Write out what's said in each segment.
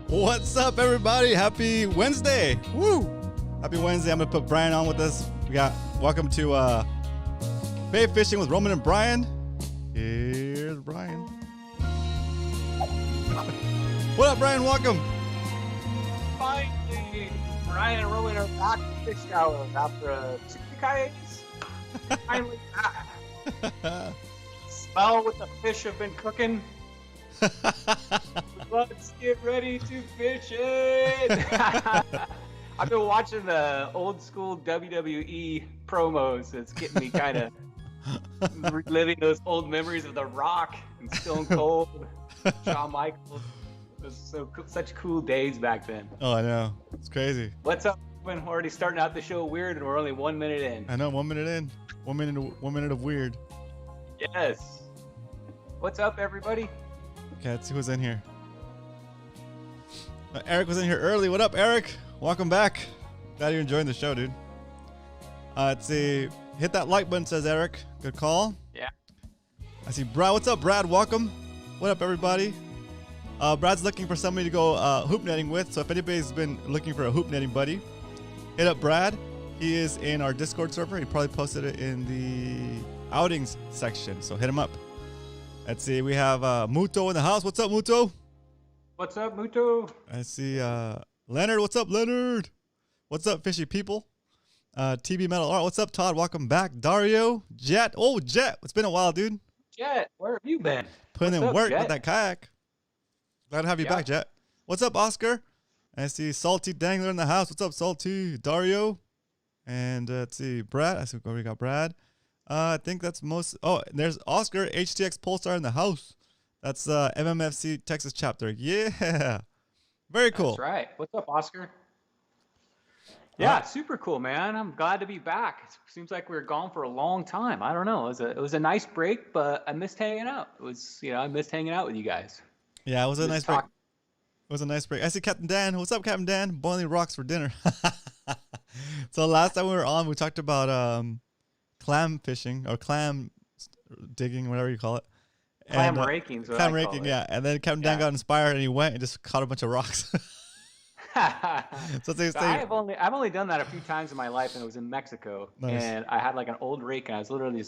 What's up, everybody? Happy Wednesday. Woo! Happy Wednesday. I'm going to put Brian on with us. We got welcome to Bay Fishing with Roman and Brian. Here's Brian. What up, Brian? Welcome. Finally, Brian and Roman are back to fish hours after 2 hiatus. Finally back. Smell what the fish have been cooking. Let's get ready to fish it. I've been watching the old school WWE promos. It's getting me kind of reliving those old memories of The Rock and Stone Cold, Shawn Michaels. It was such cool days back then. Oh, I know. It's crazy. What's up? We're already starting out the show weird, and we're only 1 minute in. I know. 1 minute in. 1 minute of weird. Yes. What's up, everybody? Okay, let's see who's in here. Eric was in here early. What up, Eric? Welcome back. Glad you're enjoying the show, dude. Let's see. Hit that like button, says Eric. Good call. Yeah. I see Brad. What's up, Brad? Welcome. What up, everybody? Brad's looking for somebody to go hoop netting with. So if anybody's been looking for a hoop netting buddy, hit up Brad. He is in our Discord server. He probably posted it in the outings section. So hit him up. Let's see. We have Muto in the house. What's up, Muto? What's up, Muto? I see Leonard. What's up, Leonard? What's up, Fishy people? TB Metal. All right, what's up, Todd? Welcome back. Dario, Jet. Oh, Jet. It's been a while, dude. Jet, where have you been? Putting in work with that kayak. Glad to have you back, Jet. What's up, Oscar? I see Salty Dangler in the house. What's up, Salty? Dario. And let's see, Brad. I see we got Brad. I think that's most. Oh, there's Oscar, HTX Polestar in the house. That's MMFC Texas chapter. Yeah. Very cool. That's right. What's up, Oscar? Yeah, super cool, man. I'm glad to be back. It seems like we were gone for a long time. I don't know. It was a nice break, but I missed hanging out. I missed hanging out with you guys. Yeah, it was a nice break. It was a nice break. I see Captain Dan. What's up, Captain Dan? Boiling rocks for dinner. So last time we were on, we talked about clam fishing or clam digging, whatever you call it. Clam raking. Clam raking, yeah. And then Captain Dan got inspired and he went and just caught a bunch of rocks. I've only done that a few times in my life, and it was in Mexico. Nice. And I had like an old rake, and I was literally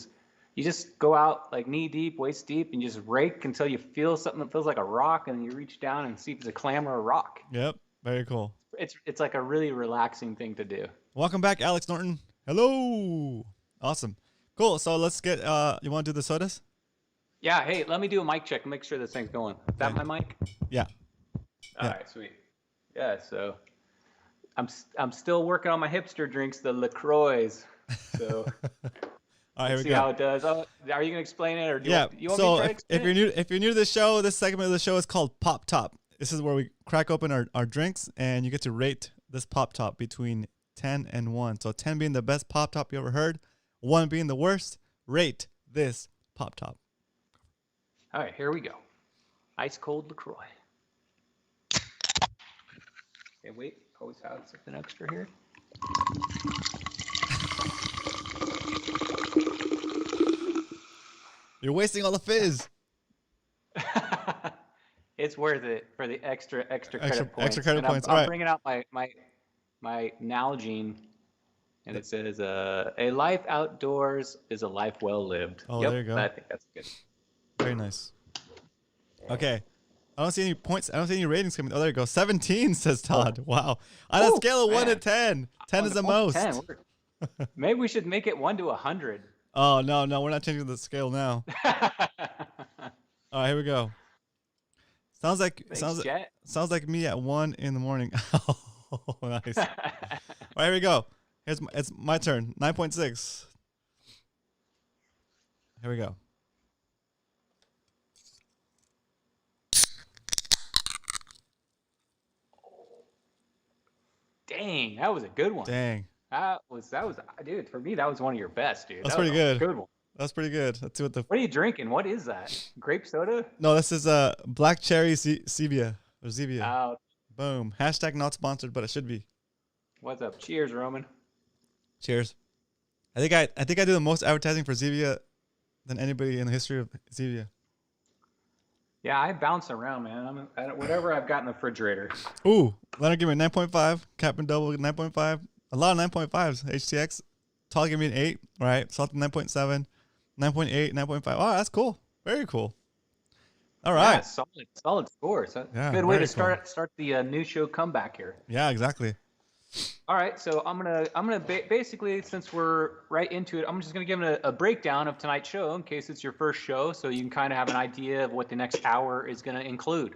you just go out like knee deep, waist deep, and you just rake until you feel something that feels like a rock, and then you reach down and see if it's a clam or a rock. Yep, very cool. It's like a really relaxing thing to do. Welcome back, Alex Norton. Hello. Awesome. Cool. So let's get. You want to do the sodas? Yeah. Hey, let me do a mic check and make sure this thing's going. Is that my mic? Yeah. All right. Sweet. Yeah. So I'm still working on my hipster drinks, the LaCroix. So. All right, here we see go. how it does. Oh, are you gonna explain it, or do you want me to try to explain it? If you're new to the show, this segment of the show is called Pop Top. This is where we crack open our drinks, and you get to rate this Pop Top between 10 and 1. So 10 being the best Pop Top you ever heard, 1 being the worst. Rate this Pop Top. All right, here we go. Ice cold LaCroix. Okay, wait. Always have something extra here. You're wasting all the fizz. It's worth it for the extra credit points. Extra credit points. I'm bringing out my Nalgene, and it says, "A life outdoors is a life well lived." Oh, there you go. I think that's good. Very nice. Okay. I don't see any points. I don't see any ratings coming. Oh, there you go. 17, says Todd. Wow. On a scale of 1 to 10. 10 is the most. 10. Maybe we should make it 1 to 100. Oh, no. We're not changing the scale now. All right, here we go. Sounds like me at 1 in the morning. Oh, nice. All right, here we go. It's my turn. 9.6. Here we go. Dang, that was a good one. Dang. That was, dude. For me, that was one of your best, dude. That's pretty good. Good one. That's pretty good. Let's see what are you drinking? What is that? Grape soda? No, this is black cherry Zevia or Zevia. Oh. Boom. Hashtag not sponsored, but it should be. What's up? Cheers, Roman. Cheers. I think I do the most advertising for Zevia than anybody in the history of Zevia. Yeah, I bounce around, man. Whatever I've got in the refrigerator. Ooh, Leonard give me a 9.5. Captain Double 9.5. A lot of 9.5s. HTX. Tall give me an 8. Right. Salty 9.7. 9.8. 9.5. Oh, that's cool. Very cool. All right. Yeah, solid scores. Yeah, Good way to very cool. start the new show comeback here. Yeah, exactly. All right, so I'm gonna basically, since we're right into it, I'm just gonna give a breakdown of tonight's show in case it's your first show, so you can kind of have an idea of what the next hour is gonna include.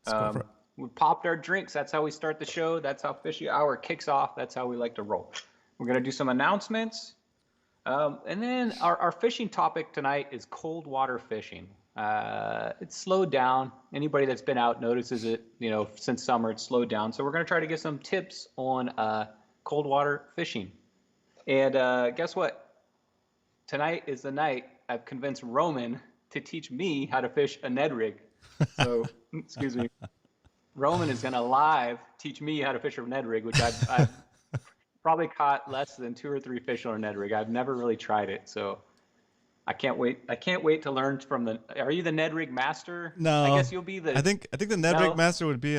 Let's go for it. We popped our drinks. That's how we start the show. That's how Fishy Hour kicks off. That's how we like to roll. We're gonna do some announcements, and then our fishing topic tonight is cold water fishing. It's slowed down. Anybody that's been out notices it, since summer, it's slowed down. So we're going to try to get some tips on cold water fishing. And guess what? Tonight is the night I've convinced Roman to teach me how to fish a Ned Rig. So, excuse me. Roman is going to live teach me how to fish a Ned Rig, which I've probably caught less than 2 or 3 fish on a Ned Rig. I've never really tried it, so I can't wait. I can't wait to learn from the. Are you the Ned Rig master? No. I guess you'll be the. I think the Ned Rig master would be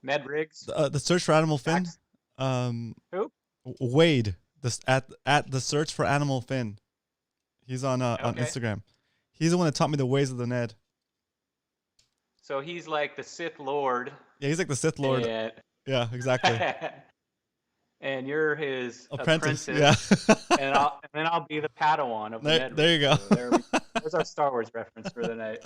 Ned Riggs. The search for animal fin. Who? Wade. This at the search for animal fin. He's on Instagram. He's the one that taught me the ways of the Ned. So he's like the Sith Lord. Yeah, he's like the Sith Lord. Yeah, exactly. And you're his apprentice. Yeah. and then I'll be the Padawan of the Ned Rig. There you go. So there's our Star Wars reference for the night.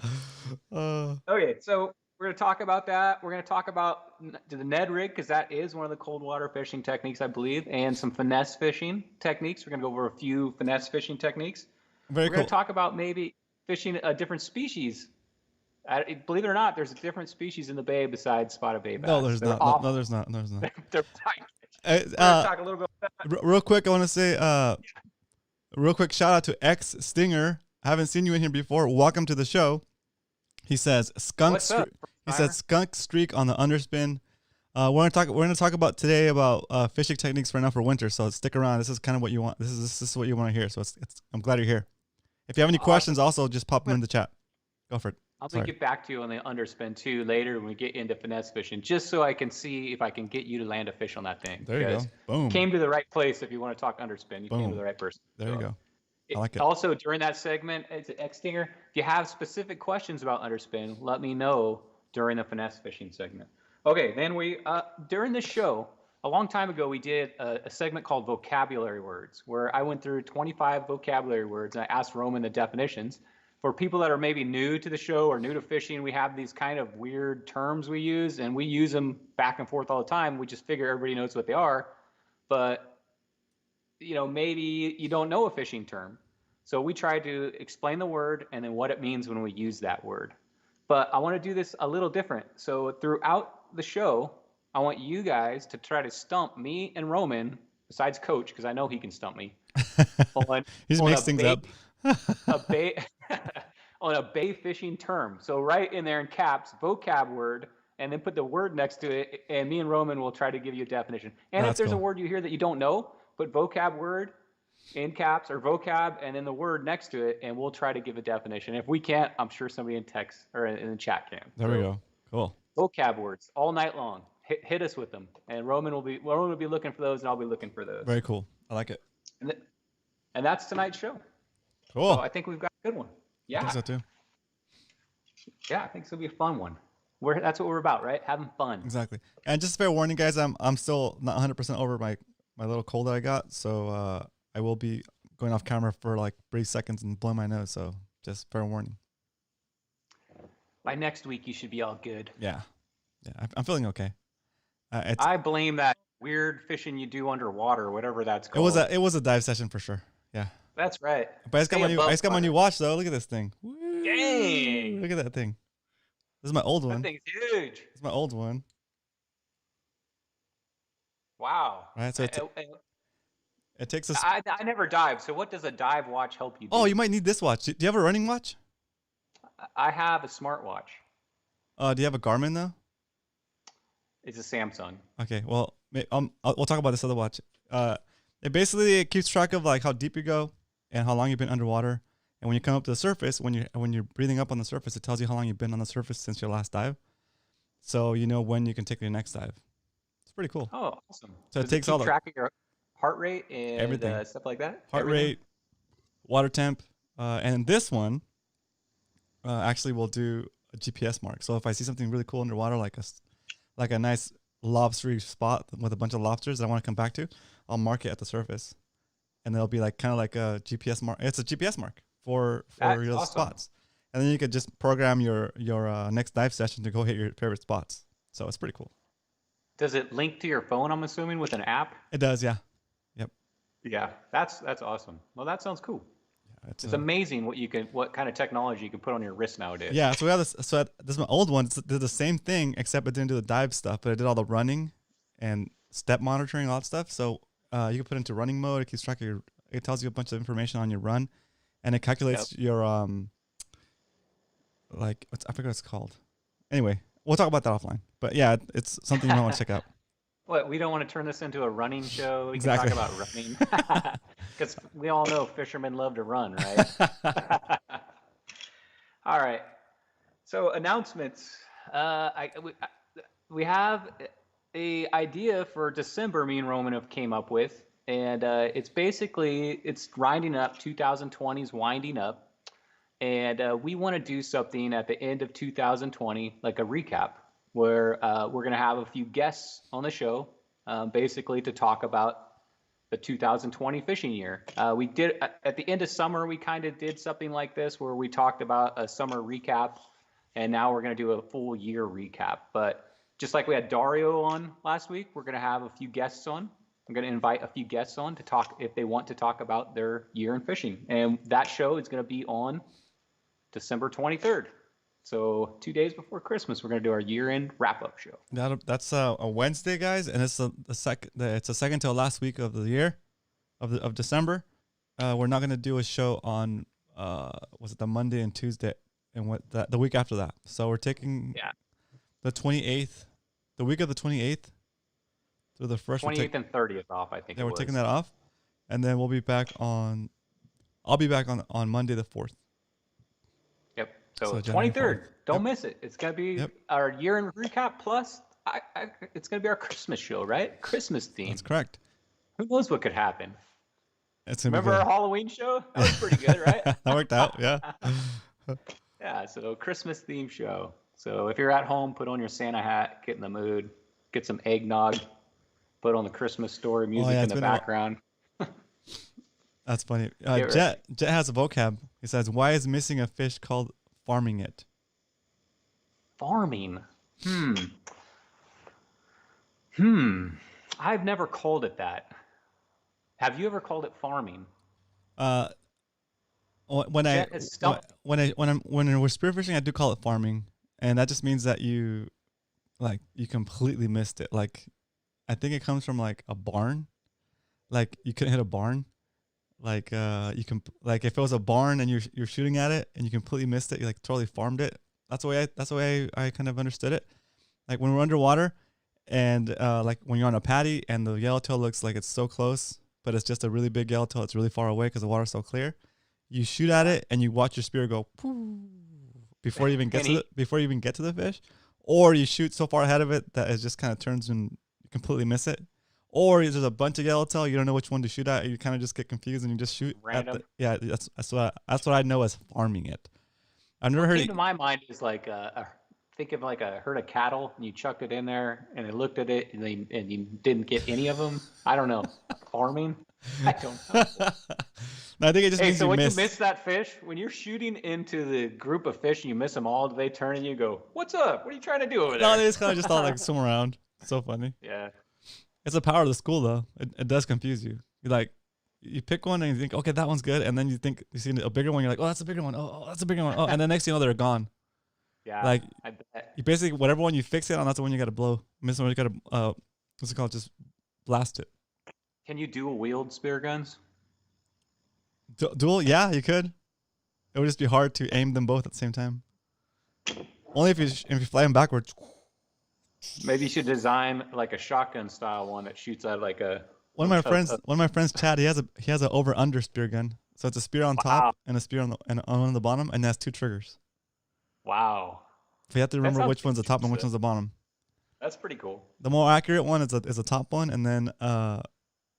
Okay, so we're going to talk about that. We're going to talk about the Ned Rig, because that is one of the cold water fishing techniques, I believe, and some finesse fishing techniques. We're going to go over a few finesse fishing techniques. We're going to talk about maybe fishing a different species. Believe it or not, there's a different species in the bay besides spotted bay bass. No, there's not. No, there's not. They're we're going to talk a little bit about that. Real quick, I want to say, real quick shout out to X Stinger. I haven't seen you in here before. Welcome to the show. He says skunk. He said skunk streak on the underspin. We're gonna talk about today about fishing techniques right now for winter. So stick around. This is kind of what you want. This is what you want to hear. So I'm glad you're here. If you have any questions, also just pop them in the chat. Go for it. I'm going to get back to you on the underspin too later when we get into finesse fishing, just so I can see if I can get you to land a fish on that thing. There you go. Boom. You came to the right place if you want to talk underspin. You came to the right person. There you go. I like it. Also, during that segment, it's an X-Stinger. If you have specific questions about underspin, let me know during the finesse fishing segment. Okay, then we, during this show, a long time ago, we did a segment called Vocabulary Words, where I went through 25 vocabulary words and I asked Roman the definitions. For people that are maybe new to the show or new to fishing, we have these kind of weird terms we use, and we use them back and forth all the time. We just figure everybody knows what they are, but maybe you don't know a fishing term. So we try to explain the word and then what it means when we use that word. But I want to do this a little different. So throughout the show, I want you guys to try to stump me and Roman, besides Coach, because I know he can stump me. He makes things up. On a bay fishing term. So write in there in caps, vocab word, and then put the word next to it, and me and Roman will try to give you a definition. And if there's a word you hear that you don't know, put vocab word in caps or vocab and then the word next to it, and we'll try to give a definition. If we can't, I'm sure somebody in text or in the chat can. There we go. Cool. Vocab words all night long. Hit us with them, and Roman will be looking for those, and I'll be looking for those. Very cool. I like it. And that's tonight's show. Cool. So I think we've got a good one. Yeah. I think so too. Yeah, I think this will be a fun one. That's what we're about, right? Having fun. Exactly. And just a fair warning, guys, I'm still not 100% over my little cold that I got, so I will be going off camera for like 3 seconds and blowing my nose. So just fair warning. By next week, you should be all good. Yeah. I'm feeling okay. I blame that weird fishing you do underwater, whatever that's called. It was a dive session for sure. Yeah. That's right. But I just got my new watch though. Look at this thing. Woo! Dang! Look at that thing. This is my old one. That thing's huge. It's my old one. Wow. Right. So it takes us. I never dive. So what does a dive watch help you do? Oh, you might need this watch. Do you have a running watch? I have a smartwatch. Do you have a Garmin though? It's a Samsung. Okay. Well, we'll talk about this other watch. It keeps track of like how deep you go and how long you've been underwater. And when you come up to the surface, when you're breathing up on the surface, it tells you how long you've been on the surface since your last dive. So you know when you can take your next dive. It's pretty cool. Oh, awesome. So Does it takes keep all the track of your heart rate and everything, stuff like that? heart rate, water temp, and this one actually will do a GPS mark. So if I see something really cool underwater, like a nice lobstery spot with a bunch of lobsters that I want to come back to, I'll mark it at the surface, and it'll be like kind of like a GPS mark. It's a GPS mark for your awesome. spots, and then you could just program your next dive session to go hit your favorite spots. So it's pretty cool. Does it link to your phone, I'm assuming, with an app? It does, yeah. Yep. Yeah, that's awesome. Well, that sounds cool. Yeah, it's amazing what kind of technology you can put on your wrist nowadays. Yeah, so we have this. So this is my old one. It did the same thing, except it didn't do the dive stuff, but it did all the running and step monitoring, all that stuff. So you can put it into running mode. It keeps track of it tells you a bunch of information on your run, and it calculates your I forget what it's called. Anyway, we'll talk about that offline. But yeah, it's something you might want to check out. What, we don't want to turn this into a running show? We can talk about running. Because we all know fishermen love to run, right? All right. So announcements. We have a idea for December me and Roman have came up with. And it's winding up. 2020 is winding up. And we want to do something at the end of 2020, like a recap, where we're going to have a few guests on the show, basically to talk about the 2020 fishing year. We did at the end of summer, we kind of did something like this where we talked about a summer recap, and now we're going to do a full year recap. But just like we had Dario on last week, we're going to have a few guests on. I'm going to invite a few guests on to talk if they want to talk about their year in fishing. And that show is going to be on December 23rd. So 2 days before Christmas, we're going to do our year-end wrap-up show. That's a Wednesday, guys, and it's the second to last week of the year, of December. We're not going to do a show on was it the Monday and Tuesday, and the week after that. So we're taking the 28th, the week of the 28th through the first 28th and 30th off. I think. Yeah, we're taking that off, and then we'll be back on. I'll be back on Monday the 4th. Yep. So 23rd. Don't miss it. It's going to be our year-end recap plus it's going to be our Christmas show, right? Christmas theme. That's correct. Who knows what could happen? Remember our Halloween show? That was pretty good, right? That worked out, yeah. Yeah, so Christmas theme show. So if you're at home, put on your Santa hat, get in the mood, get some eggnog, put on the Christmas story music in the background. That's funny. Jet has a vocab. He says, "Why is missing a fish called farming it?" Farming? I've never called it that. Have you ever called it farming? When we're spearfishing, I do call it farming, and that just means that you completely missed it. Like, I think it comes from like a barn. Like, you couldn't hit a barn. Like you can, like, if it was a barn and you're shooting at it and you completely missed it, you like totally farmed it. That's the way I kind of understood it. Like when we're underwater and like when you're on a patty and the yellowtail looks like it's so close, but it's just a really big yellowtail. It's really far away because the water's so clear. You shoot at it and you watch your spear go poof, before you even get to the fish, or you shoot so far ahead of it that it just kind of turns and you completely miss it. Or there's a bunch of yellowtail, you don't know which one to shoot at. You kind of just get confused and you just shoot random. That's what I know as farming it. I've never heard. To my mind is like think of like a herd of cattle and you chucked it in there and they looked at it and you didn't get any of them. I don't know. Farming? I don't know. No, I think it just means so when you miss that fish, when you're shooting into the group of fish and you miss them all, do they turn and you go, "What's up? What are you trying to do over there?" No, they just kind of all like swim around. So funny. Yeah. It's the power of the school, though. It does confuse you. You pick one and you think, okay, that one's good, and then you see a bigger one. You're like, oh, that's a bigger one. Oh, that's a bigger one. Oh, and then next thing you know, they're gone. Yeah. Like you basically whatever one you fix it on, that's the one you got to blow. Miss one, you got to what's it called? Just blast it. Can you dual wield spear guns? Dual? Yeah, you could. It would just be hard to aim them both at the same time. Only if you fly them backwards. Maybe you should design like a shotgun style one that shoots out like a. One of my friends, Chad, he has an over under spear gun. So it's a spear on top and a spear on the bottom, and that's 2 triggers. Wow. So you have to remember which one's the top and which one's the bottom. That's pretty cool. The more accurate one is the top one, and then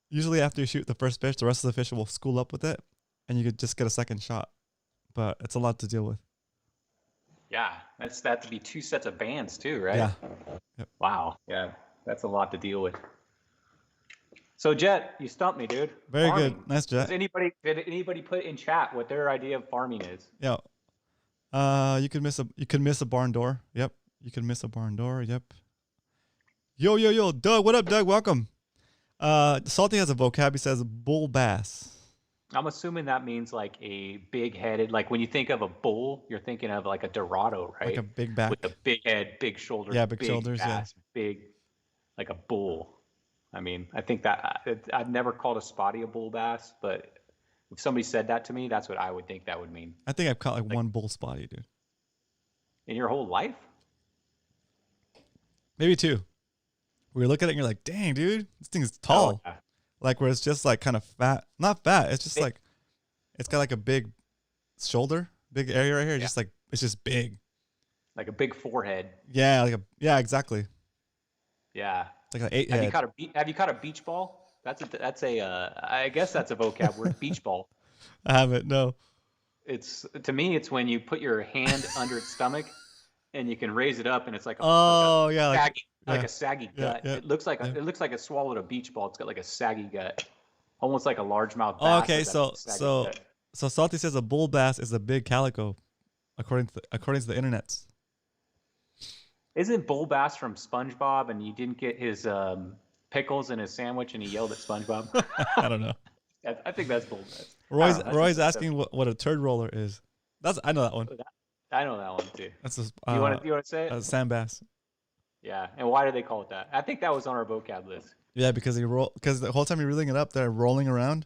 usually after you shoot the first fish, the rest of the fish will school up with it, and you could just get a second shot. But it's a lot to deal with. Yeah, that to be 2 sets of bands too, right? Yeah. Yep. Wow. Yeah, that's a lot to deal with. So Jet, you stumped me, dude. Very Farming. good. Nice, Jet. Did anybody put in chat what their idea of farming is? Yeah. You could miss a barn door. Yep. You could miss a barn door. Yep. Yo, Doug. What up, Doug? Welcome. Salty has a vocab. He says bull bass. I'm assuming that means like a big-headed, like when you think of a bull, you're thinking of like a Dorado, right? Like a big back. With a big head, big shoulders. Yeah, big shoulders, bass, big, like a bull. I mean, I think that I've never called a spotty a bull bass, but if somebody said that to me, that's what I would think that would mean. I think I've caught like 1 bull spotty, dude. In your whole life? Maybe 2. Where you look at it and you're like, dang, dude, this thing is tall. Oh, yeah. Like where it's just like kind of fat. Not fat. It's just like, it's got like a big shoulder, big area right here. Yeah. Just like, it's just big. Like a big forehead. Yeah, exactly. Yeah. Like an 8 have head. Have you caught a beach ball? I guess that's a vocab word, beach ball. I haven't, no. To me, it's when you put your hand under its stomach and you can raise it up and it's like a saggy gut. Yeah. It looks like it swallowed a beach ball. It's got like a saggy gut, almost like a largemouth bass. Oh, okay, so Salty says a bull bass is a big calico, according to the internet. Isn't bull bass from SpongeBob and you didn't get his pickles in his sandwich and he yelled at SpongeBob? I don't know. I think that's bull bass. Roy's asking what a turd roller is. I know that one. I know that one too. That's just, you want to say it? Sand bass. Yeah, and why do they call it that? I think that was on our vocab list. Yeah, because the whole time you're reeling it up, they're rolling around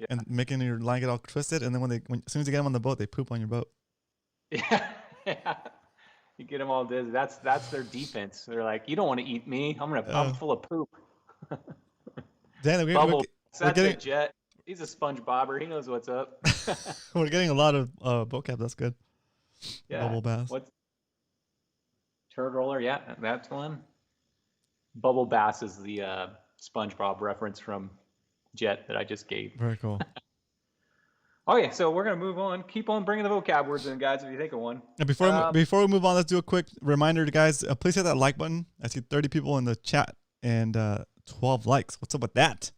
and making your line get all twisted, and then as soon as you get them on the boat, they poop on your boat. Yeah. You get them all dizzy. That's their defense. They're like, you don't want to eat me. I'm full of poop. Dan, that's a Jet. He's a SpongeBobber. He knows what's up. We're getting a lot of vocab. That's good. Yeah. Bubble bass. What's turd roller? Yeah, that's one. Bubble bass is the SpongeBob reference from Jet that I just gave. Very cool. Okay, so we're gonna move on. Keep on bringing the vocab words in, guys. If you think of one. And before we move on, let's do a quick reminder to guys. Please hit that like button. I see 30 people in the chat and 12 likes. What's up with that?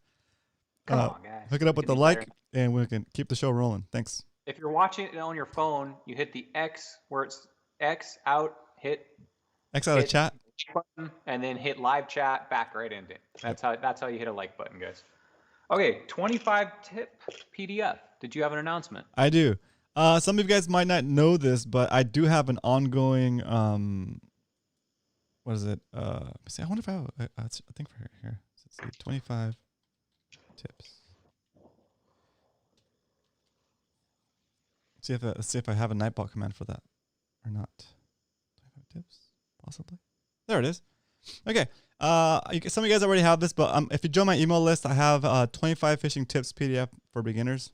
Come on, guys. Hook it up with the like, and we can keep the show rolling. Thanks. If you're watching it on your phone, you hit the X where it's X out, hit X out of chat button, and then hit live chat back right into it. That's how you hit a like button, guys. Okay, 25 tip PDF. Did you have an announcement? I do. Some of you guys might not know this, but I do have an ongoing. What is it? I wonder if I have. I think for here. Let's see. 25 tips. Let's see if I have a Nightbot command for that or not. 25 tips, possibly. There it is. Okay. Some of you guys already have this, but if you join my email list, I have 25 fishing tips PDF for beginners.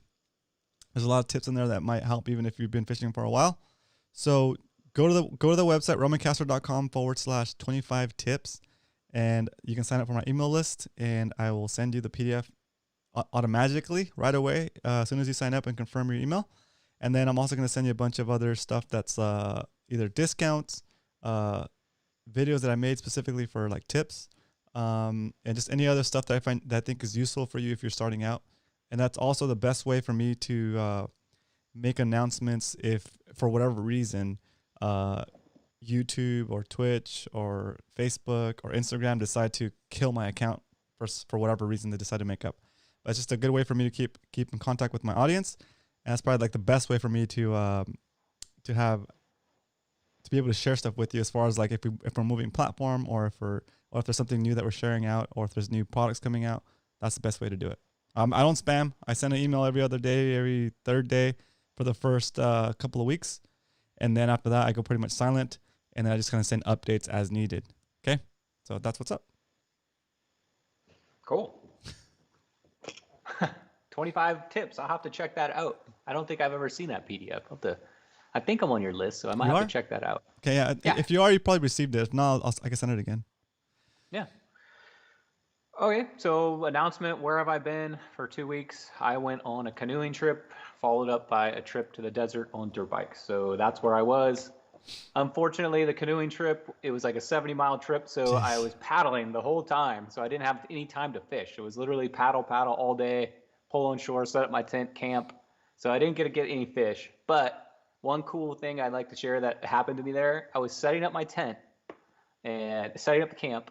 There's a lot of tips in there that might help even if you've been fishing for a while. So go to the website, romancastro.com/25 tips, and you can sign up for my email list, and I will send you the PDF automatically right away as soon as you sign up and confirm your email. And then I'm also going to send you a bunch of other stuff that's either discounts, videos that I made specifically for like tips, and just any other stuff that I think is useful for you if you're starting out. And that's also the best way for me to make announcements if, for whatever reason, YouTube or Twitch or Facebook or Instagram decide to kill my account for whatever reason they decide to make up. But it's just a good way for me to keep in contact with my audience. And that's probably like the best way for me to be able to share stuff with you as far as like if we're moving platform or if there's something new that we're sharing out or if there's new products coming out. That's the best way to do it. I don't spam. I send an email every other day, every third day for the first couple of weeks. And then after that, I go pretty much silent. And then I just kind of send updates as needed. Okay? So that's what's up. Cool. 25 tips. I'll have to check that out. I don't think I've ever seen that PDF. I think I'm on your list, so I might You have are? to check that out. Okay, yeah. Yeah. If you are, you probably received it. If not, I can send it again. Yeah. Okay, so announcement, where have I been for 2 weeks? I went on a canoeing trip, followed up by a trip to the desert on dirt bikes. So that's where I was. Unfortunately, the canoeing trip, it was like a 70-mile trip, so Jeez. I was paddling the whole time. So I didn't have any time to fish. It was literally paddle all day, pull on shore, set up my tent, camp. So I didn't get to get any fish. But one cool thing I'd like to share that happened to me there, I was setting up my tent and setting up the camp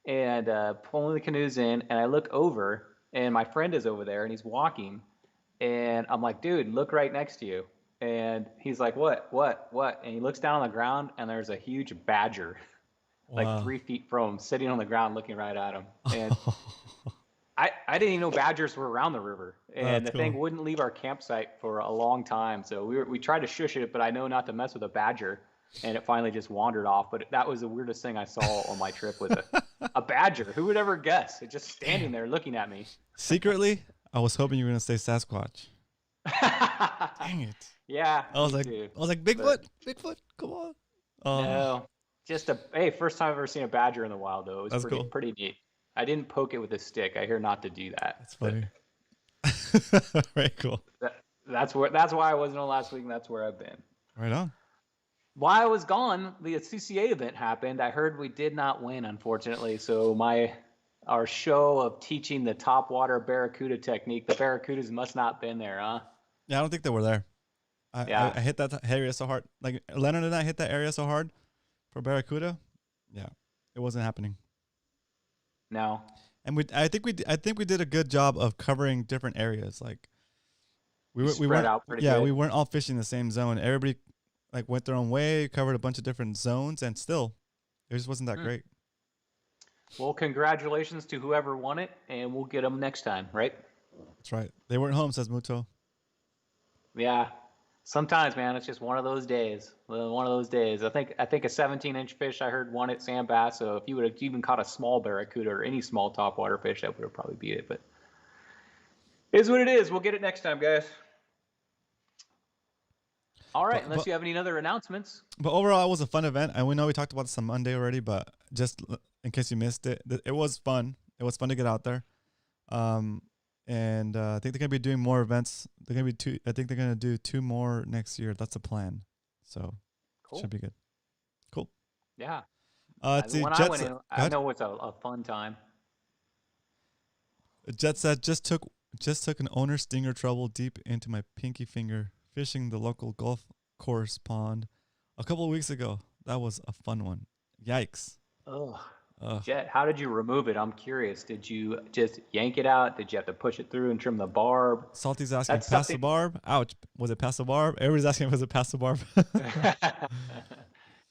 and pulling the canoes in, and I look over, and my friend is over there, and he's walking, and I'm like, dude, look right next to you. And he's like, what? And he looks down on the ground, and there's a huge badger, like Wow. 3 feet from him, sitting on the ground looking right at him. And I didn't even know badgers were around the river, and That's the thing cool. wouldn't leave our campsite for a long time. So we tried to shush it, but I know not to mess with a badger, and it finally just wandered off. But that was the weirdest thing I saw on my trip was a badger. Who would ever guess? It just standing there looking at me. Secretly, I was hoping you were gonna say Sasquatch. Dang it! Yeah, I was me like, too. Bigfoot, Bigfoot, come on. No, just first time I've ever seen a badger in the wild though. It was That's cool. pretty neat. I didn't poke it with a stick. I hear not to do that. That's funny. Very cool. That's why I wasn't on last week, and that's where I've been. Right on. While I was gone, the CCA event happened. I heard we did not win, unfortunately. So our show of teaching the top water barracuda technique, the barracudas must not been there, huh? Yeah, I don't think they were there. I hit that area so hard. Like Leonard and I hit that area so hard for barracuda. Yeah, it wasn't happening. No. And I think we did a good job of covering different areas. Like we Spread weren't out pretty good. we weren't all fishing the same zone. Everybody like went their own way, covered a bunch of different zones, and still it just wasn't that great. Well, congratulations to whoever won it, and we'll get them next time, right? That's right. They weren't home, says Muto. Yeah. Sometimes, man, it's just one of those days. One of those days. I think a 17-inch fish I heard won at sand bass. So if you would have even caught a small barracuda or any small topwater fish, that would have probably beat it. But it is what it is. We'll get it next time, guys. All right, unless you have any other announcements. But overall, it was a fun event. And we know we talked about this on Monday already, but just in case you missed it, it was fun. It was fun to get out there. And I think they're gonna be doing more events. They're gonna be I think they're gonna do 2 more next year. That's the plan. So Cool. Should be good. Cool. Yeah. Let's see. When I went in, I know it's a fun time. Jet said just took an owner stinger trouble deep into my pinky finger fishing the local golf course pond a couple of weeks ago. That was a fun one. Yikes. Ugh. Jet, how did you remove it? I'm curious. Did you just yank it out? Did you have to push it through and trim the barb? Salty's asking, pass the barb? Ouch. Was it past the barb? Everybody's asking, was it past the barb?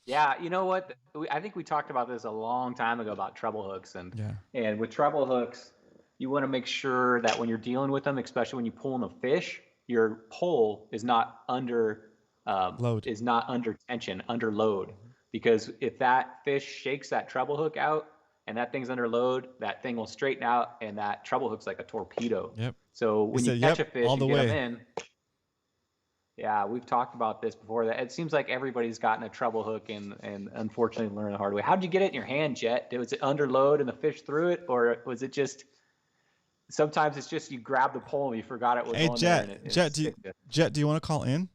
Yeah, you know what? I think we talked about this a long time ago about treble hooks. And with treble hooks, you want to make sure that when you're dealing with them, especially when you pull in the fish, your pole is not under load. Is not under tension, under load. Because if that fish shakes that treble hook out and that thing's under load, that thing will straighten out, and that treble hook's like a torpedo. Yep. So when you catch a fish and get them in, yeah, we've talked about this before. That it seems like everybody's gotten a treble hook and unfortunately learned the hard way. How did you get it in your hand, Jet? Was it under load and the fish threw it, or was it just? Sometimes it's just you grab the pole and you forgot it was on Jet, there. Jet, do you want to call in?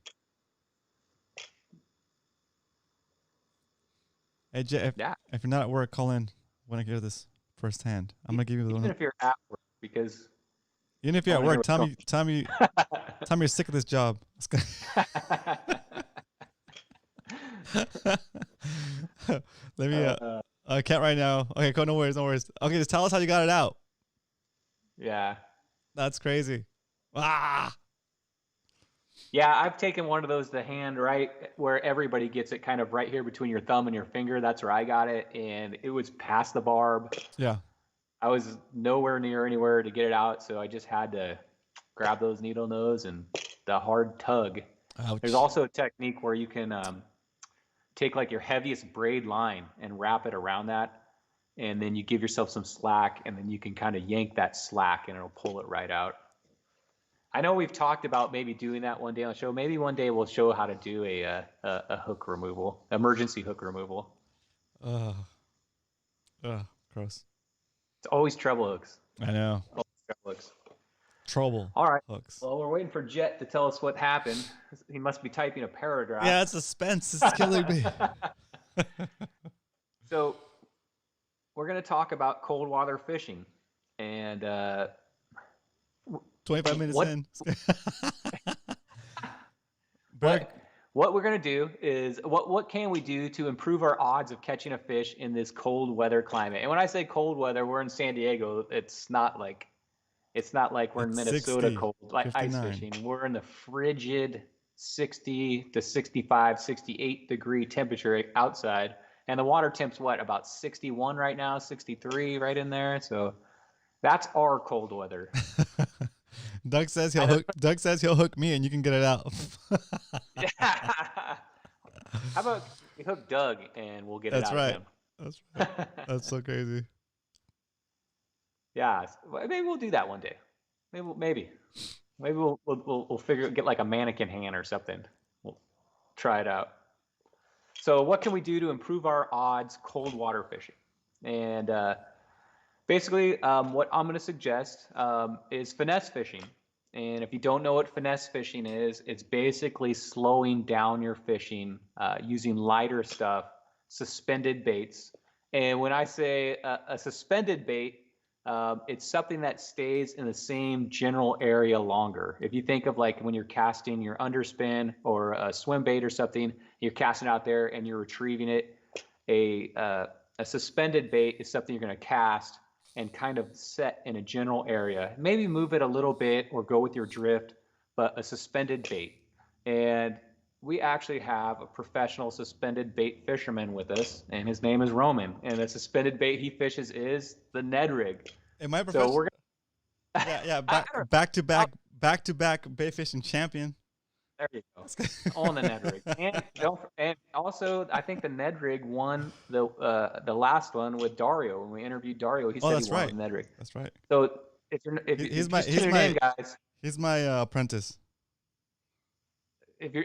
Hey, Jet, if you're not at work, call in when I hear this firsthand. I'm going to give you the one. Even if you're at work, because... Even if you're at work, tell me you're sick of this job. Let me, I can't right now. Okay, cool, no worries. Okay, just tell us how you got it out. Yeah. That's crazy. Ah! Yeah, I've taken one of those, the hand right where everybody gets it, kind of right here between your thumb and your finger. That's where I got it, and it was past the barb. Yeah. I was nowhere near anywhere to get it out, so I just had to grab those needle nose and the hard tug. Ouch. There's also a technique where you can take like your heaviest braid line and wrap it around that, and then you give yourself some slack, and then you can kind of yank that slack, and it'll pull it right out. I know we've talked about maybe doing that one day on the show. Maybe one day we'll show how to do a hook removal, emergency hook removal. Gross. It's always treble hooks. I know. Always treble hooks. Trouble. All right. Hooks. Well, we're waiting for Jet to tell us what happened. He must be typing a paragraph. Yeah, it's suspense. It's killing me. So we're going to talk about cold water fishing. And 25 minutes in. What we're going to do is what can we do to improve our odds of catching a fish in this cold weather climate? And when I say cold weather, we're in San Diego. It's not like we're in Minnesota 60, cold, like 59. ice fishing. We're in the frigid 60 to 65, 68 degree temperature outside. And the water temp's what, about 61 right now, 63 right in there. So that's our cold weather. Doug says he'll hook me and you can get it out. Yeah. How about we hook Doug and we'll get it out of him? That's right. That's so crazy. Yeah, maybe we'll do that one day. Maybe we'll get like a mannequin hand or something. We'll try it out. So what can we do to improve our odds cold water fishing? And basically, what I'm going to suggest is finesse fishing. And if you don't know what finesse fishing is, it's basically slowing down your fishing using lighter stuff, suspended baits. And when I say a suspended bait, it's something that stays in the same general area longer. If you think of like when you're casting your underspin or a swim bait or something, you're casting out there and you're retrieving it. A suspended bait is something you're going to cast and kind of set in a general area. Maybe move it a little bit or go with your drift, but a suspended bait. And we actually have a professional suspended bait fisherman with us, and his name is Roman. And the suspended bait he fishes is the Neg Rig. Am I professional? So we're back to back bait fishing champion. There you go. On the Neg Rig. And also, I think the Neg Rig won the last one with Dario. When we interviewed Dario, he said he won the Neg Rig. That's right. So if you're guys, he's my apprentice. If you're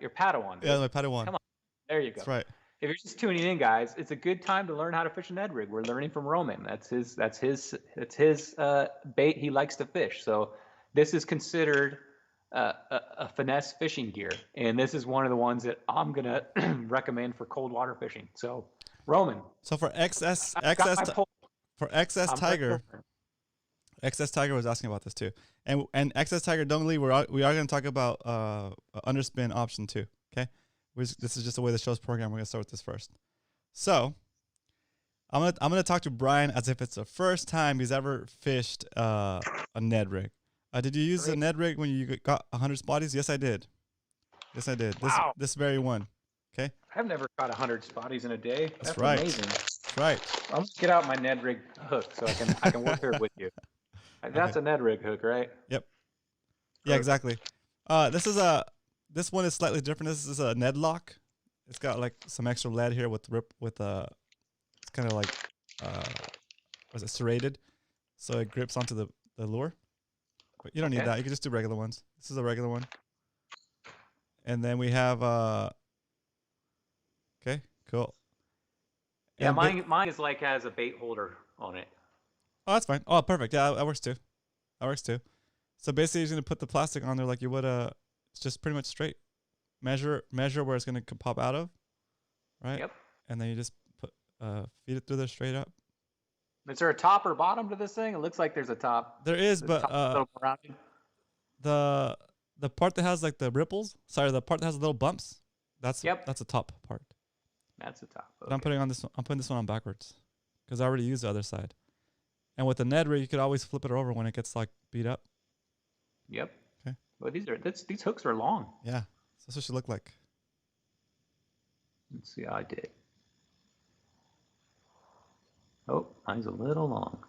your Padawan. Yeah, my Padawan. Come on, there you go. That's right. If you're just tuning in, guys, it's a good time to learn how to fish a Neg Rig. We're learning from Roman. That's his bait he likes to fish. So this is considered a finesse fishing gear, and this is one of the ones that I'm gonna recommend for cold water fishing. So Roman. So for XS Tiger was asking about this too, and XS Tiger, don't leave. We are going to talk about underspin option 2. Okay, this is just the way the show's programmed. We're going to start with this first. So I'm gonna talk to Brian as if it's the first time he's ever fished a Neg Rig. Did you use the Neg Rig when you got 100 spotties? Yes, I did. Wow. This very one. Okay. I've never caught 100 spotties in a day. That's right. Amazing. That's right. I'm gonna get out my Neg Rig hook so I can work here with you. That's a Neg Rig hook, right? Yep. Yeah, exactly. This one is slightly different. This is a Ned lock. It's got like some extra lead here it's kind of like was it serrated, so it grips onto the lure. But you don't need that. You can just do regular ones. This is a regular one. And then we have okay, cool. Yeah, mine is like has a bait holder on it. Oh, that's fine. Oh, perfect. Yeah, that works too. So basically, you're gonna put the plastic on there like you would it's just pretty much straight. Measure where it's gonna pop out of, right? Yep. And then you just put feed it through there straight up. Is there a top or bottom to this thing? It looks like there's a top. There is, but the part that has like the ripples, the part that has little bumps, that's the top part. That's the top. Okay. But I'm putting this one on backwards because I already used the other side. And with the Neg Rig, you could always flip it over when it gets like beat up. Yep. Okay. Well, these hooks are long. Yeah, so that's what it should look like. Let's see how I did. Oh, mine's a little long.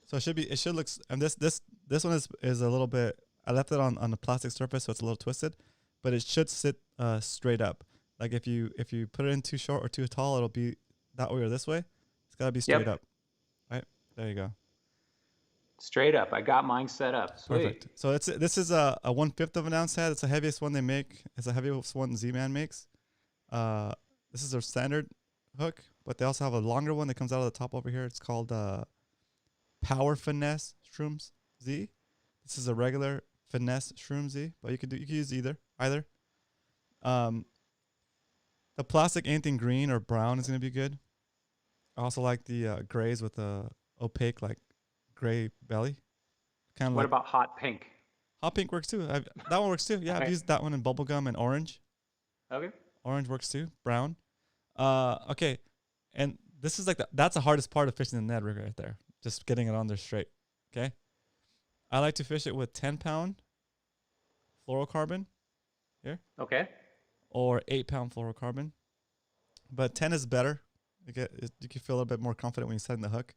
So it should look, and this one is a little bit, I left it on a plastic surface, so it's a little twisted, but it should sit straight up. Like if you put it in too short or too tall, it'll be that way or this way. It's gotta be straight up. Right? There you go. Straight up. I got mine set up. Sweet. Perfect. So this is a 1/5 of an ounce head. It's the heaviest one they make. It's the heaviest one Z-Man makes. This is their standard hook, but they also have a longer one that comes out of the top over here. It's called Power Finesse Shrooms Z. This is a regular Finesse Shroom Z, but you could use either. The plastic, anything green or brown is gonna be good. I also like the grays with the opaque like gray belly. Kind of. What about hot pink? Hot pink works too. That one works too. Yeah, Okay. I've used that one in bubblegum and orange. Okay. Orange works too. Brown. Okay. And this is like that's the hardest part of fishing the Ned Rig right there. Just getting it on there straight. Okay. I like to fish it with 10-pound fluorocarbon here. Okay. Or 8-pound fluorocarbon. But 10 is better. You can feel a little bit more confident when you're setting the hook.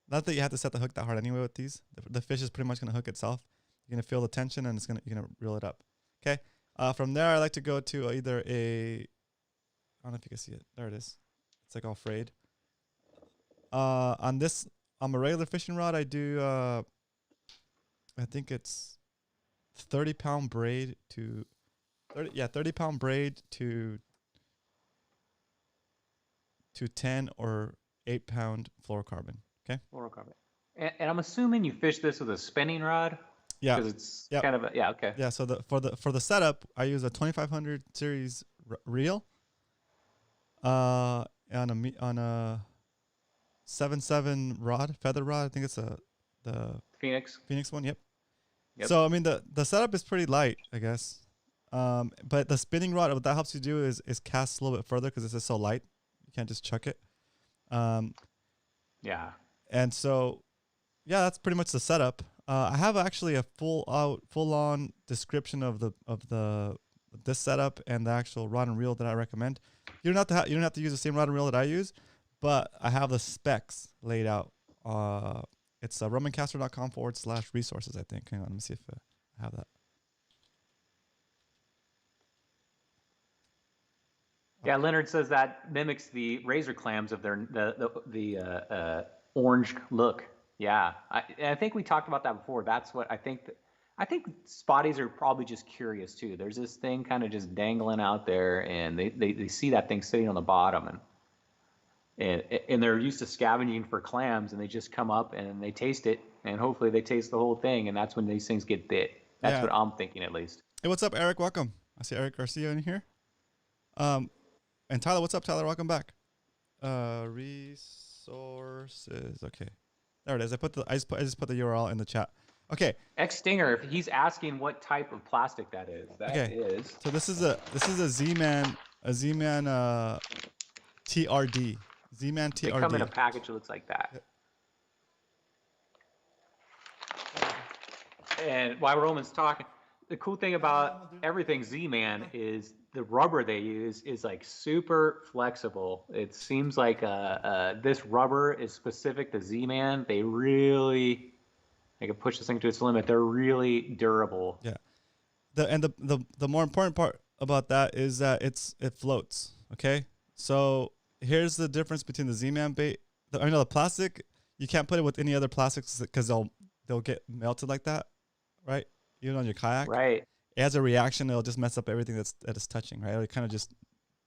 Not that you have to set the hook that hard anyway with these. The fish is pretty much going to hook itself. You're going to feel the tension and you're going to reel it up. Okay. From there, I like to go to either I don't know if you can see it. There it is. It's like all frayed. On my regular fishing rod, I do, I think it's 30-pound braid to 30-pound braid to 10 or 8-pound fluorocarbon. Okay. Fluorocarbon. And I'm assuming you fish this with a spinning rod. Yeah. Because it's kind of okay. Yeah. So for the setup, I use a 2500 series reel. On a 7/7 rod, feather rod. I think it's the Phoenix one. Yep. So I mean the setup is pretty light, I guess. But the spinning rod, what that helps you do is cast a little bit further because it's just so light. You can't just chuck it. Yeah. And so, yeah, that's pretty much the setup. I have actually a full on description of this setup and the actual rod and reel that I recommend. You don't have to use the same rod and reel that I use, but I have the specs laid out. It's romancastro.com/resources, I think. Hang on, let me see if I have that. Yeah, Leonard says that mimics the razor clams of the orange look. Yeah, I think we talked about that before. That's what I think. I think spotties are probably just curious too. There's this thing kind of just dangling out there, and they see that thing sitting on the bottom, and they're used to scavenging for clams, and they just come up and they taste it, and hopefully they taste the whole thing, and that's when these things get bit. That's what I'm thinking, at least. Hey, what's up, Eric? Welcome. I see Eric Garcia in here. And Tyler, what's up, Tyler? Welcome back. Resources. Okay, there it is. I just put the URL in the chat. Okay. X Stinger, if he's asking what type of plastic that is. So this is a Z-Man TRD. Z-Man TRD. They come in a package that looks like that. Yep. And while Roman's talking, the cool thing about everything Z-Man is the rubber they use is like super flexible. It seems like this rubber is specific to Z-Man. They can push this thing to its limit. They're really durable. Yeah. The more important part about that is that it floats. Okay. So here's the difference between the Z-Man bait. The plastic, you can't put it with any other plastics because they'll get melted like that, right? Even on your kayak. Right. It has a reaction. It'll just mess up everything that it's touching, right? It kind of just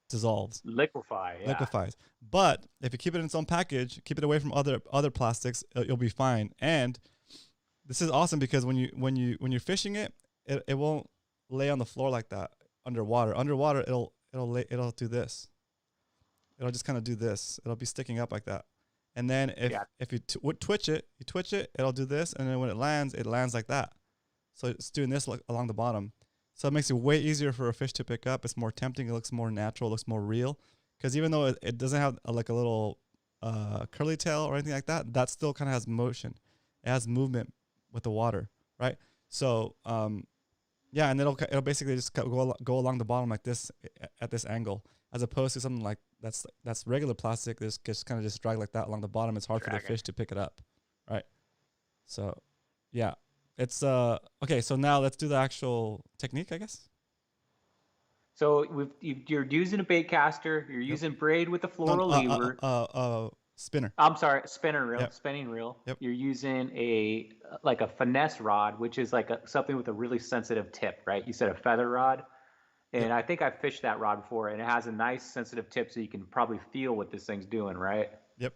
dissolves. Liquefies. But if you keep it in its own package, keep it away from other plastics, you'll be fine. And this is awesome because when you're fishing it won't lay on the floor like that underwater. Underwater, it'll do this. It'll just kind of do this. It'll be sticking up like that. And then if you twitch it, it'll do this. And then when it lands like that. So it's doing this along the bottom. So it makes it way easier for a fish to pick up. It's more tempting. It looks more natural. It looks more real. Because even though it doesn't have a little curly tail or anything like that, that still kind of has motion. It has movement with the water, right? So, and it'll basically just go along the bottom like this at this angle, as opposed to something like that's regular plastic. This just kind of just drag like that along the bottom. It's hard for the fish to pick it up, right? So, yeah. It's okay. So now let's do the actual technique, I guess. So you're using a bait caster. You're using braid with a fluoro lever. Spinner. I'm sorry, spinner reel, Yep. spinning reel. Yep. You're using a like a finesse rod, which is like something with a really sensitive tip, right? You said a feather rod, Yep. and I think I fished that rod before, and it has a nice sensitive tip, so you can probably feel what this thing's doing, right? Yep.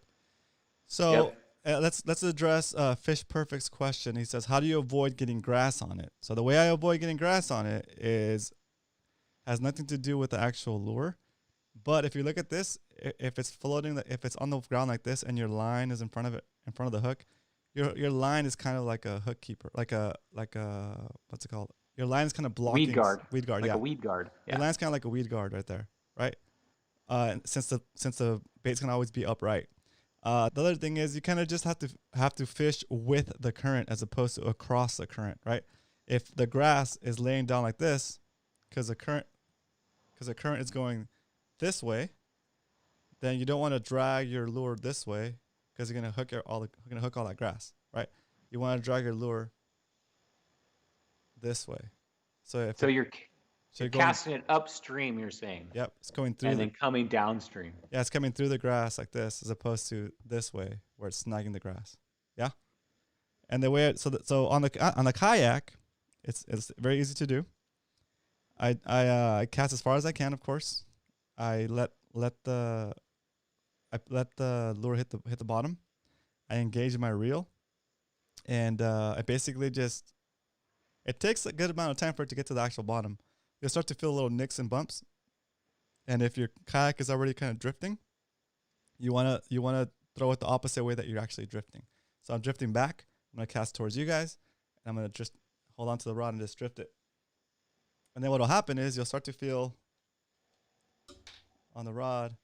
So Yep. let's address Fish Perfect's question. He says, "How do you avoid getting grass on it?" So the way I avoid getting grass on it is has nothing to do with the actual lure. But if you look at this, if it's floating, if it's on the ground like this, and your line is in front of it, in front of the hook, your line is kind of like a hook keeper, like a what's it called? Your line is kind of blocking Weed guard. weed guard. Like Yeah, a weed guard. your Yeah. line's kind of like a weed guard right there, right? And since the bait's gonna always be upright. The other thing is you kind of just have to fish with the current as opposed to across the current, right? If the grass is laying down like this, because the current is going this way, then you don't want to drag your lure this way because you're gonna hook all that grass, right? You want to drag your lure this way. So if So it, you're so you're you're going, casting it upstream, you're saying, yep, it's going through and the then coming downstream. yeah, it's coming through the grass like this as opposed to this way where it's snagging the grass. Yeah, and the way so on the kayak, it's very easy to do. I cast as far as I can, of course. I let the lure hit the bottom. I engage my reel, and I basically just it takes a good amount of time for it to get to the actual bottom. You'll start to feel little nicks and bumps, and if your kayak is already kind of drifting, you wanna throw it the opposite way that you're actually drifting. So I'm drifting back. I'm gonna cast towards you guys, and I'm gonna just hold on to the rod and just drift it. And then what'll happen is you'll start to feel on the rod.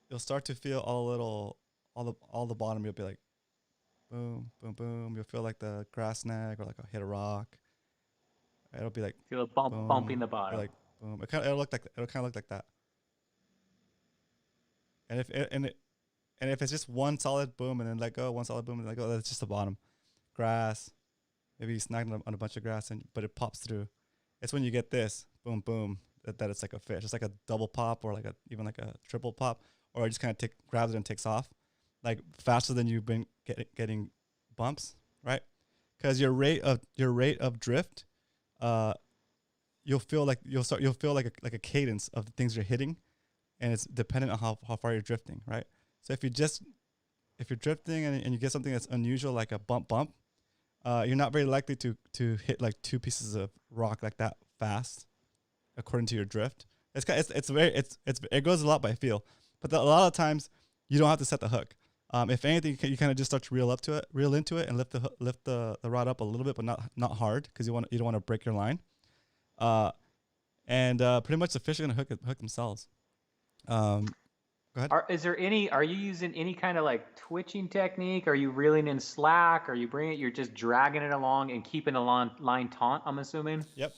You'll start to feel all the bottom. You'll be like, boom, boom, boom. You'll feel like the grass snag or like a hit a rock. It'll be like Feel a boom, bumping the bottom. like boom. It'll kind of look like that. And if it's just one solid boom and then let go, one solid boom and let go, that's just the bottom. Grass. Maybe you snagged on a bunch of grass but it pops through. It's when you get this boom, boom, that it's like a fish. It's like a double pop or even like a triple pop, or it just kind of grabs it and takes off, like faster than you've been getting bumps, right? Because your rate of drift, you'll feel like a cadence of the things you're hitting, and it's dependent on how far you're drifting, right? So if you're drifting and you get something that's unusual like a bump, you're not very likely to hit like two pieces of rock like that fast, according to your drift. It goes a lot by feel, but a lot of times you don't have to set the hook. If anything, you kind of just start to reel into it, and lift the rod up a little bit, but not hard because you don't want to break your line. And pretty much the fish are gonna hook themselves. Go ahead. Are you using any kind of like twitching technique? Are you reeling in slack? You're just dragging it along and keeping the line taut, I'm assuming? Yep.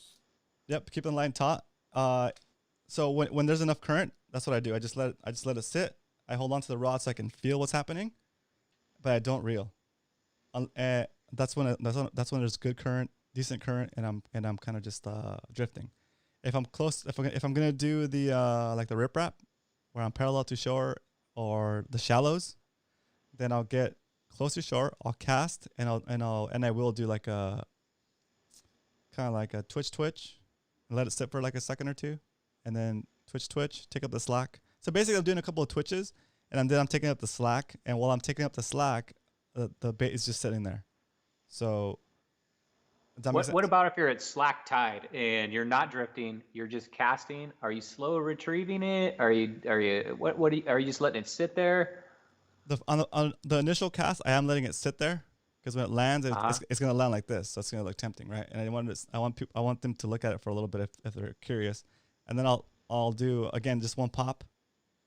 Keeping the line taut. So when there's enough current, that's what I do. I just let it sit. I hold on to the rod so I can feel what's happening, but I don't reel. That's when there's good current, decent current, and I'm kind of just drifting. If I'm close, if I'm gonna do the like the riprap, where I'm parallel to shore or the shallows, then I'll get close to shore. I'll cast and I will do like a kind of like a twitch, and let it sit for like a second or two, and then twitch, take up the slack. So basically, I'm doing a couple of twitches, and then I'm taking up the slack. And while I'm taking up the slack, the bait is just sitting there. So, does that make sense? What about if you're at slack tide and you're not drifting, you're just casting? Are you slow retrieving it? Are you just letting it sit there? On the initial cast, I am letting it sit there because when it lands, it's gonna land like this, so it's gonna look tempting, right? And I want them to look at it for a little bit if they're curious, and then I'll do again just one pop,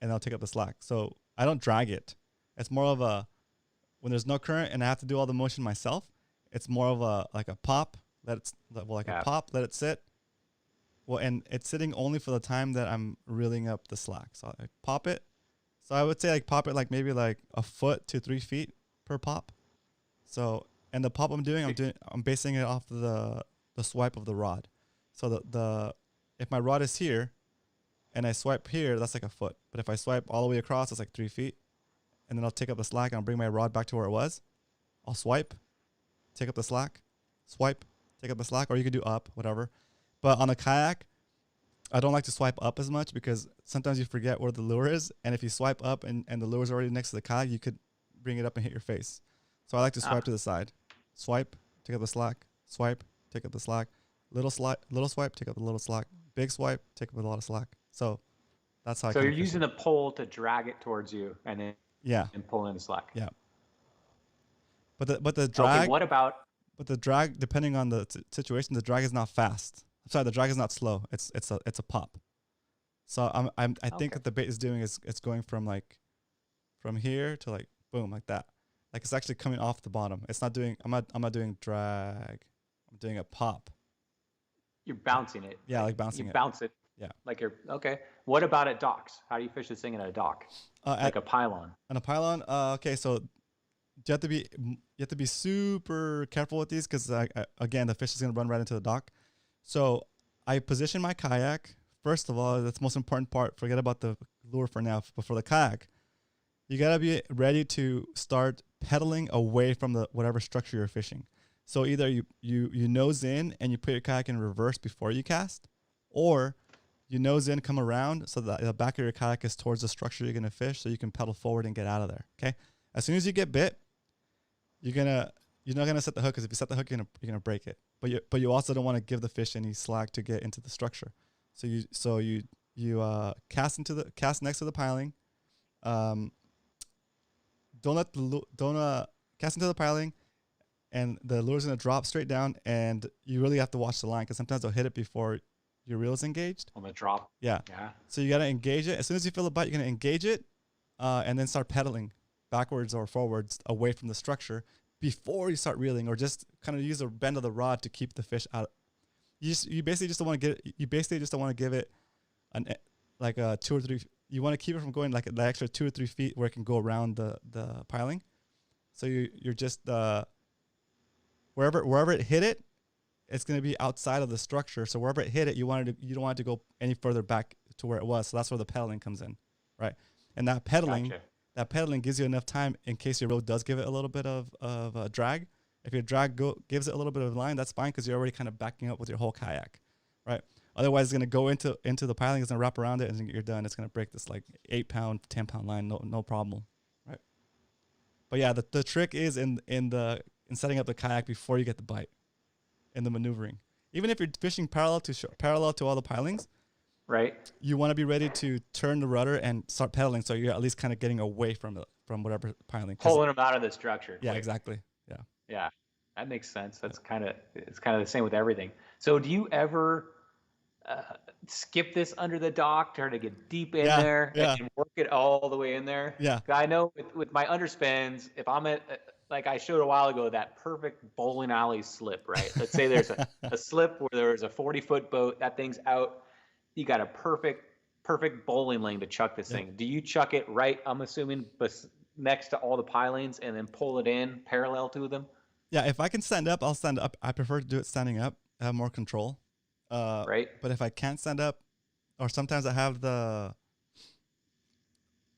and I'll take up the slack. So I don't drag it. It's more of a when there's no current and I have to do all the motion myself. It's more of a pop. A pop. Let it sit. Well, and it's sitting only for the time that I'm reeling up the slack. So I pop it. So I would say like pop it like maybe like a foot to 3 feet per pop. So and the pop I'm basing it off the swipe of the rod. So the if my rod is here, and I swipe here, that's like a foot. But if I swipe all the way across, it's like 3 feet. and then I'll take up the slack and I'll bring my rod back to where it was. I'll swipe, take up the slack, swipe, take up the slack, or you could do up, whatever. But on a kayak, I don't like to swipe up as much because sometimes you forget where the lure is. And if you swipe up and the lure is already next to the kayak, you could bring it up and hit your face. So I like to swipe to the side. Swipe, take up the slack, swipe, take up the slack, little swipe, take up the little slack, big swipe, take up a lot of slack. So that's how I So you're using the pole to drag it towards you and then and pull in the slack. Yeah. But the drag. Okay, what about? But the drag, depending on the situation, the drag is not fast. I'm sorry, the drag is not slow. It's a pop. So I think that the bait is doing is it's going from here to like boom like that. Like it's actually coming off the bottom. It's not doing. I'm not doing drag. I'm doing a pop. You're bouncing it. Yeah, like bouncing it. You bounce it. Yeah. Like you're okay. What about at docks? How do you fish this thing at a dock? Like a pylon. On a pylon. Okay, so you have to be super careful with these because again the fish is gonna run right into the dock. So I position my kayak. First of all, that's the most important part. Forget about the lure for now. But for the kayak, you gotta be ready to start pedaling away from the whatever structure you're fishing. So either you nose in and you put your kayak in reverse before you cast, or you nose in, come around so that the back of your kayak is towards the structure you're gonna fish, so you can pedal forward and get out of there. Okay. As soon as you get bit, you're not gonna set the hook because if you set the hook, you're gonna break it. But you also don't want to give the fish any slack to get into the structure. So you cast next to the piling. Don't cast into the piling, and the lure's gonna drop straight down, and you really have to watch the line because sometimes they'll hit it before your reel is engaged. On the drop. Yeah. So you gotta engage it. As soon as you feel the bite, you're gonna engage it, and then start pedaling backwards or forwards away from the structure before you start reeling, or just kind of use a bend of the rod to keep the fish out. You basically just don't want to give it like a 2 or 3. You want to keep it from going like the extra 2 or 3 feet where it can go around the piling. So you're just wherever it hit it, it's going to be outside of the structure. So wherever it hit it, you don't want it to go any further back to where it was. So that's where the pedaling comes in, right? And that pedaling. Gotcha. That pedaling gives you enough time in case your reel does give it a little bit of a drag. If your drag gives it a little bit of line, that's fine because you're already kind of backing up with your whole kayak, right? Otherwise, it's going to go into the piling, it's going to wrap around it, and you're done. It's going to break this like 8-pound, 10-pound line, no problem, right? But yeah, the trick is in setting up the kayak before you get the bite, in the maneuvering. Even if you're fishing parallel to all the pilings, right? You want to be ready to turn the rudder and start pedaling, so you're at least kind of getting away from whatever piling. Pulling them out of the structure. Yeah, exactly. Yeah. Yeah, that makes sense. It's kind of the same with everything. So do you ever skip this under the dock, try to get deep in there and work it all the way in there? Yeah. I know with my underspans, if I'm at like I showed a while ago, that perfect bowling alley slip, right? Let's say there's a slip where there's a 40-foot boat, that thing's out. You got a perfect bowling lane to chuck this thing. Do you chuck it right, I'm assuming, next to all the pilings and then pull it in parallel to them? Yeah, if I can stand up, I'll stand up. I prefer to do it standing up. I have more control. Right. But if I can't stand up, or sometimes I have the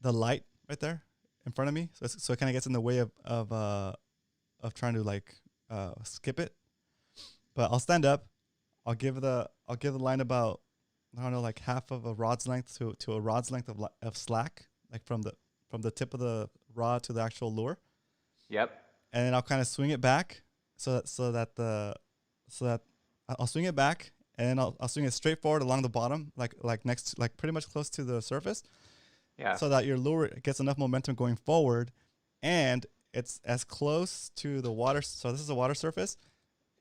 light right there in front of me, so it kind of gets in the way of trying to like skip it. But I'll stand up. I'll give the line about, I don't know, like half of a rod's length to a rod's length of slack, like from the tip of the rod to the actual lure. Yep. And then I'll kind of swing it back so that I'll swing it back, and then I'll swing it straight forward along the bottom, like pretty much close to the surface. Yeah. So that your lure gets enough momentum going forward, and it's as close to the water. So this is a water surface,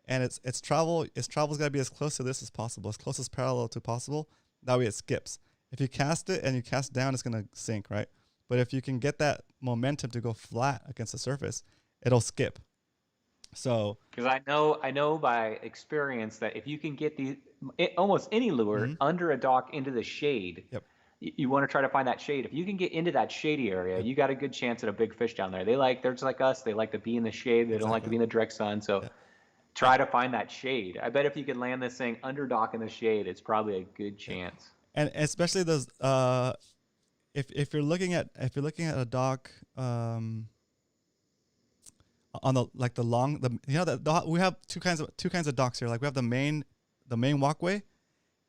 and its travel's got to be as close to this as possible, as close as parallel to possible. That way it skips. If you cast it and you cast down, it's gonna sink, right? But if you can get that momentum to go flat against the surface, it'll skip. So because I know by experience that if you can get almost any lure under a dock into the shade, you want to try to find that shade. If you can get into that shady area, you got a good chance at a big fish down there. They're just like us. They like to be in the shade. They don't like to be in the direct sun. So try to find that shade. I bet if you can land this thing under dock in the shade, it's probably a good chance. And especially those, if you're looking at a dock, on the like the long the you know that we have two kinds of docks here. Like we have the main walkway,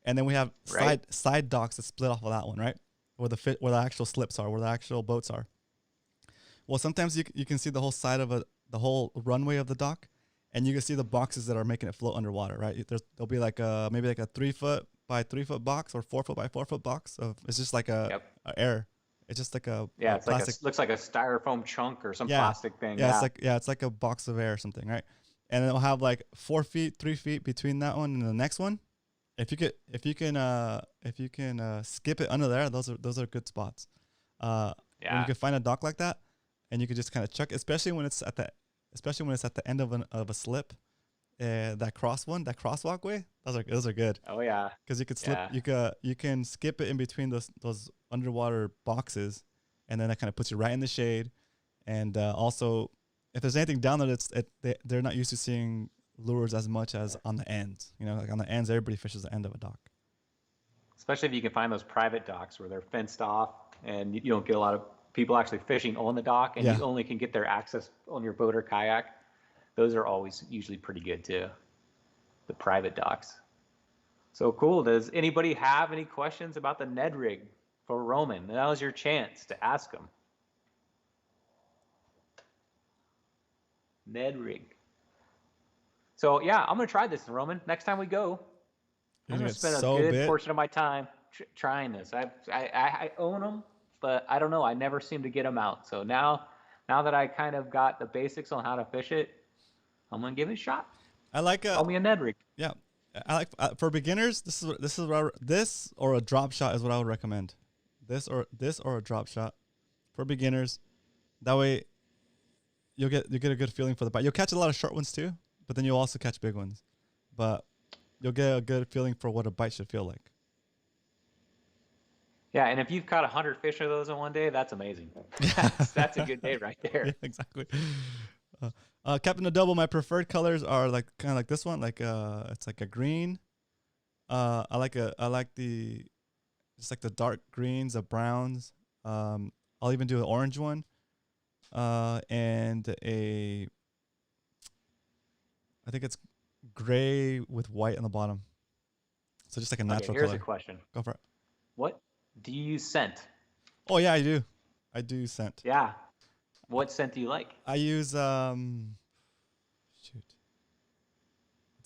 and then we have Right. side docks that split off of that one, right? Where where the actual slips are, where the actual boats are. Well, sometimes you can see the whole side of the whole runway of the dock, and you can see the boxes that are making it float underwater, right? There'll be like maybe like a 3-foot by 3-foot box or 4-foot by 4-foot box of it's just like a air. It's just like a Yeah, it's plastic. like looks like a styrofoam chunk or some Yeah, plastic thing. yeah, it's like a box of air or something, right? And it'll have like 4 feet, 3 feet between that one and the next one. If you can skip it under there, those are good spots. When you can find a dock like that, and you can just kind of check, especially when it's at the end of a slip, that cross walkway. Those are good. Oh yeah. Because you could slip, you can skip it in between those underwater boxes, and then that kind of puts you right in the shade. And also, if there's anything down there, they're not used to seeing lures as much as on the ends. You know, like on the ends, everybody fishes the end of a dock. Especially if you can find those private docks where they're fenced off and you don't get a lot of people actually fishing on the dock, and you only can get their access on your boat or kayak. Those are always usually pretty good too, the private docks. So cool. Does anybody have any questions about the Ned Rig for Roman? Now's your chance to ask him. Ned Rig. So yeah, I'm gonna try this, Roman. Next time we go, I'm gonna spend a good portion of my time trying this. I own them, but I don't know. I never seem to get them out. So now that I kind of got the basics on how to fish it, I'm gonna give it a shot. I like Call me a Ned Rig. Yeah, I like for beginners. This or a drop shot is what I would recommend. This or a drop shot for beginners. That way, you get a good feeling for the bite. You'll catch a lot of short ones too, but then you'll also catch big ones. But you'll get a good feeling for what a bite should feel like. Yeah, and if you've caught 100 fish of those in one day, that's amazing. That's a good day right there. Yeah, exactly. Captain the Double, my preferred colors are like kind of like this one, like it's like a green. I like the just like the dark greens, the browns. I'll even do an orange one, and I think it's gray with white on the bottom. So just like a natural color. Here's a question. Go for it. What do you use scent? Oh yeah, I do. I do scent. Yeah. What scent do you like? I use what's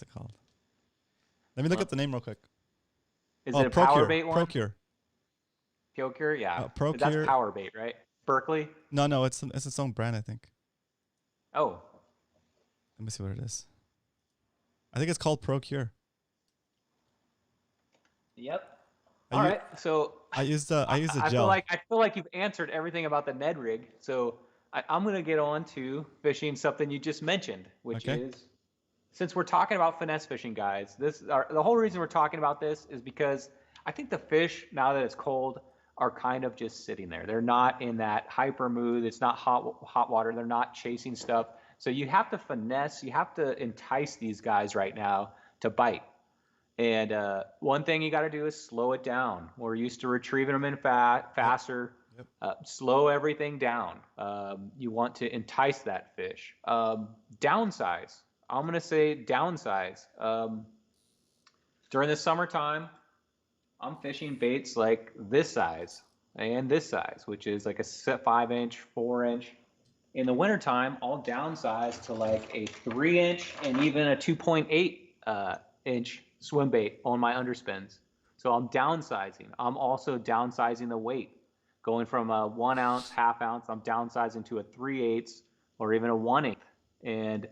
it called? Let me look up the name real quick. Is it a power bait one? Procure. Procure, yeah. Procure. That's power bait, right? Berkeley? No, it's its own brand, I think. Oh. Let me see what it is. I think it's called Procure. Yep. All right. So I use the gel. I feel like you've answered everything about the Ned Rig. So I'm going to get on to fishing something you just mentioned, which is, since we're talking about finesse fishing, guys, the whole reason we're talking about this is because I think the fish, now that it's cold, are kind of just sitting there. They're not in that hyper mood. It's not hot water. They're not chasing stuff. So you have to finesse. You have to entice these guys right now to bite. And one thing you got to do is slow it down. We're used to retrieving them in faster. Yep. Slow everything down. You want to entice that fish. Downsize. I'm going to say downsize. During the summertime, I'm fishing baits like this size and this size, which is like a 5-inch, 4-inch. In the wintertime, I'll downsize to like a 3-inch and even a 2.8 inch swim bait on my underspins. So I'm downsizing. I'm also downsizing the weight. Going from a 1 ounce, half ounce, I'm downsizing to a 3/8 or even a 1/8. And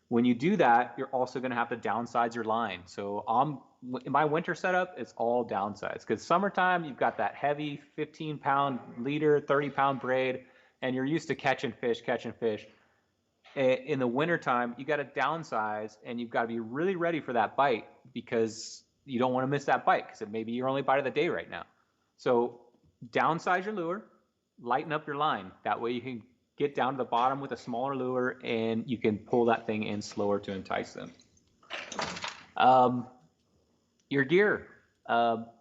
when you do that, you're also going to have to downsize your line. So my winter setup is all downsized, because summertime, you've got that heavy 15-pound leader, 30-pound braid, and you're used to catching fish. In the wintertime, you got to downsize, and you've got to be really ready for that bite, because you don't want to miss that bite, because it may be your only bite of the day right now. So downsize your lure, lighten up your line. That way you can get down to the bottom with a smaller lure, and you can pull that thing in slower to entice them. Your gear.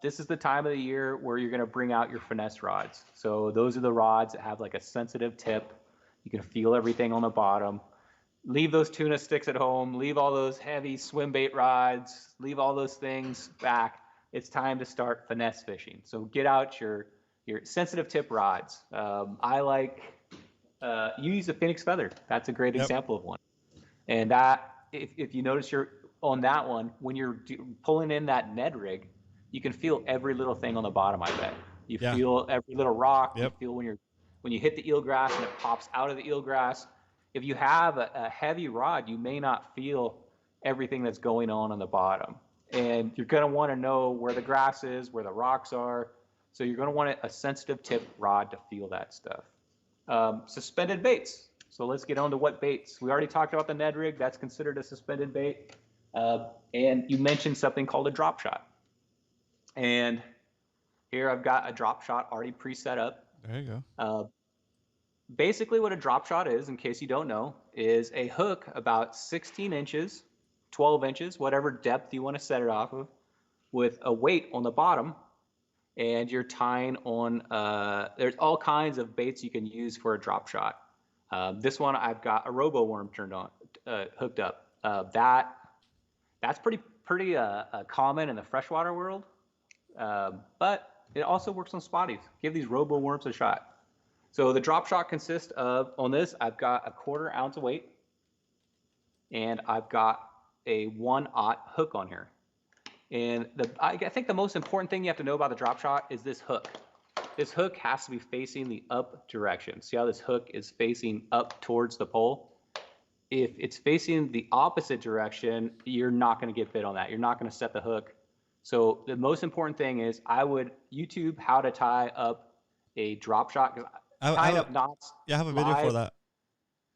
This is the time of the year where you're going to bring out your finesse rods. So those are the rods that have like a sensitive tip. You can feel everything on the bottom. Leave those tuna sticks at home. Leave all those heavy swim bait rods. Leave all those things back. It's time to start finesse fishing. So get out your sensitive tip rods. I like you use a Phoenix Feather. That's a great example of one. And that, if you notice on that one, when you're pulling in that Ned Rig, you can feel every little thing on the bottom, I bet. You feel every little rock. You feel when you hit the eelgrass and it pops out of the eelgrass. If you have a heavy rod, you may not feel everything that's going on the bottom. And you're going to want to know where the grass is, where the rocks are. So you're going to want a sensitive tip rod to feel that stuff. Suspended baits. So let's get on to what baits. We already talked about the Ned Rig. That's considered a suspended bait. And you mentioned something called a drop shot. And here I've got a drop shot already pre-set up. There you go. Basically what a drop shot is, in case you don't know, is a hook about 16 inches, 12 inches, whatever depth you want to set it off of, with a weight on the bottom. And you're tying on, there's all kinds of baits you can use for a drop shot. This one, I've got a robo worm hooked up. That's pretty common in the freshwater world, but it also works on spotties. Give these robo worms a shot. So the drop shot consists of, on this, I've got a 1/4 ounce of weight, and I've got a 1/0 hook on here. And I think the most important thing you have to know about the drop shot is this hook. This hook has to be facing the up direction. See how this hook is facing up towards the pole? If it's facing the opposite direction, you're not going to get bit on that. You're not going to set the hook. So the most important thing is I would YouTube how to tie up a drop shot. Tying up knots. Yeah, I have a video for that.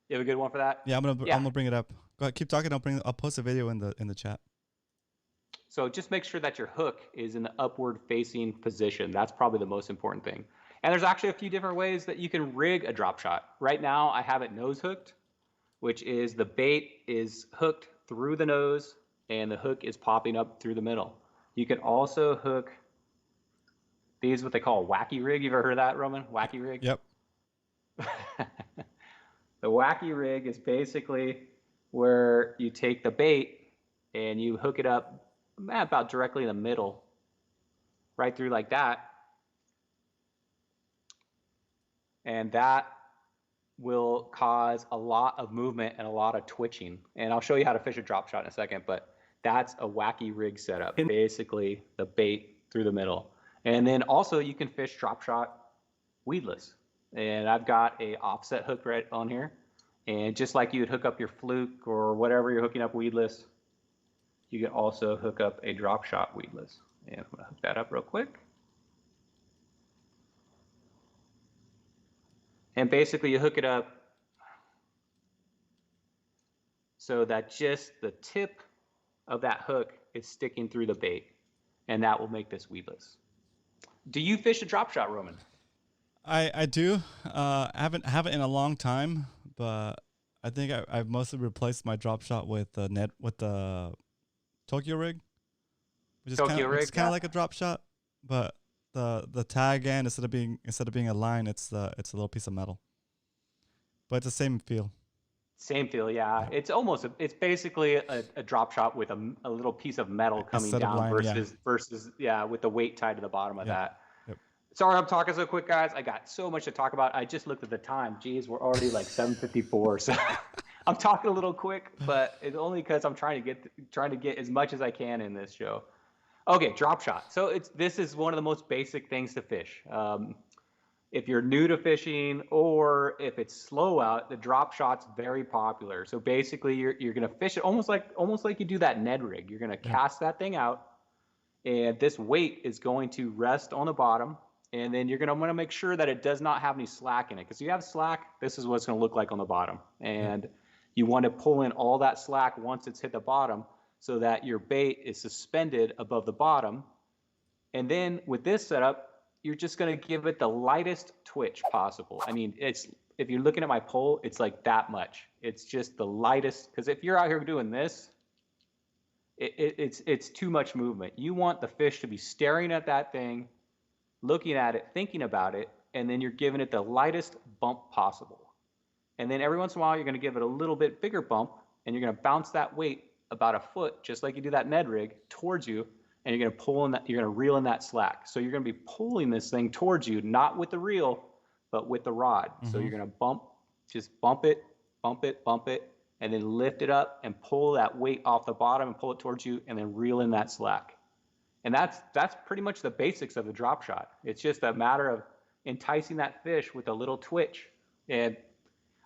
You have a good one for that? Yeah, I'm gonna bring it up. Go ahead, keep talking. I'll post a video in the chat. So just make sure that your hook is in the upward facing position. That's probably the most important thing. And there's actually a few different ways that you can rig a drop shot. Right now I have it nose hooked, which is the bait is hooked through the nose and the hook is popping up through the middle. You can also hook these, what they call a wacky rig. You ever heard of that, Roman? Wacky rig? Yep. The wacky rig is basically where you take the bait and you hook it up about directly in the middle, right through like that. And that will cause a lot of movement and a lot of twitching. And I'll show you how to fish a drop shot in a second, but that's a wacky rig setup. Basically the bait through the middle. And then also you can fish drop shot weedless. And I've got a offset hook right on here. And just like you would hook up your fluke or whatever you're hooking up weedless, you can also hook up a drop shot weedless. And I'm going to hook that up real quick. And basically you hook it up so that just the tip of that hook is sticking through the bait. And that will make this weedless. Do you fish a drop shot, Roman? I do. I haven't in a long time, but I think I've mostly replaced my drop shot with the Tokyo rig, which is kind of like a drop shot, but the tag end instead of being a line, it's a little piece of metal, but it's the same feel. Same feel, yeah. It's basically a drop shot with a little piece of metal coming down line, versus with the weight tied to the bottom of that. Yep. Sorry I'm talking so quick, guys. I got so much to talk about. I just looked at the time. Geez, we're already like 7:54. So I'm talking a little quick, but it's only because I'm trying to get as much as I can in this show. Okay, drop shot. So this is one of the most basic things to fish. If you're new to fishing or if it's slow out, the drop shot's very popular. So basically, you're gonna fish it almost like you do that Ned Rig. You're gonna cast that thing out, and this weight is going to rest on the bottom. And then you're going to want to make sure that it does not have any slack in it. Because if you have slack, this is what it's going to look like on the bottom. And you want to pull in all that slack once it's hit the bottom so that your bait is suspended above the bottom. And then with this setup, you're just going to give it the lightest twitch possible. I mean, if you're looking at my pole, it's like that much. It's just the lightest. Because if you're out here doing this, it's too much movement. You want the fish to be staring at that thing, looking at it, thinking about it, and then you're giving it the lightest bump possible. And then every once in a while, you're going to give it a little bit bigger bump, and you're going to bounce that weight about a foot, just like you do that Ned rig, towards you, and you're going to pull in that, you're going to reel in that slack. So you're going to be pulling this thing towards you, not with the reel, but with the rod. So you're going to just bump it, and then lift it up and pull that weight off the bottom and pull it towards you, and then reel in that slack. And that's pretty much the basics of the drop shot. It's just a matter of enticing that fish with a little twitch. And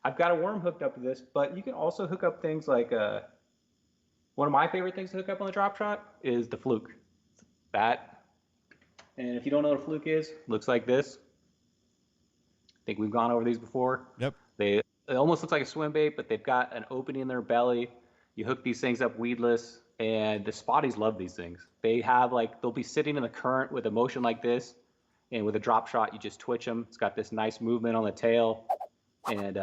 I've got a worm hooked up to this, but you can also hook up things like one of my favorite things to hook up on the drop shot is the fluke. That, and if you don't know what a fluke is, it looks like this. I think we've gone over these before. Yep. It almost looks like a swim bait, but they've got an opening in their belly. You hook these things up weedless, and the spotties love these things. They have they'll be sitting in the current with a motion like this, and with a drop shot, you just twitch them. It's got this nice movement on the tail, and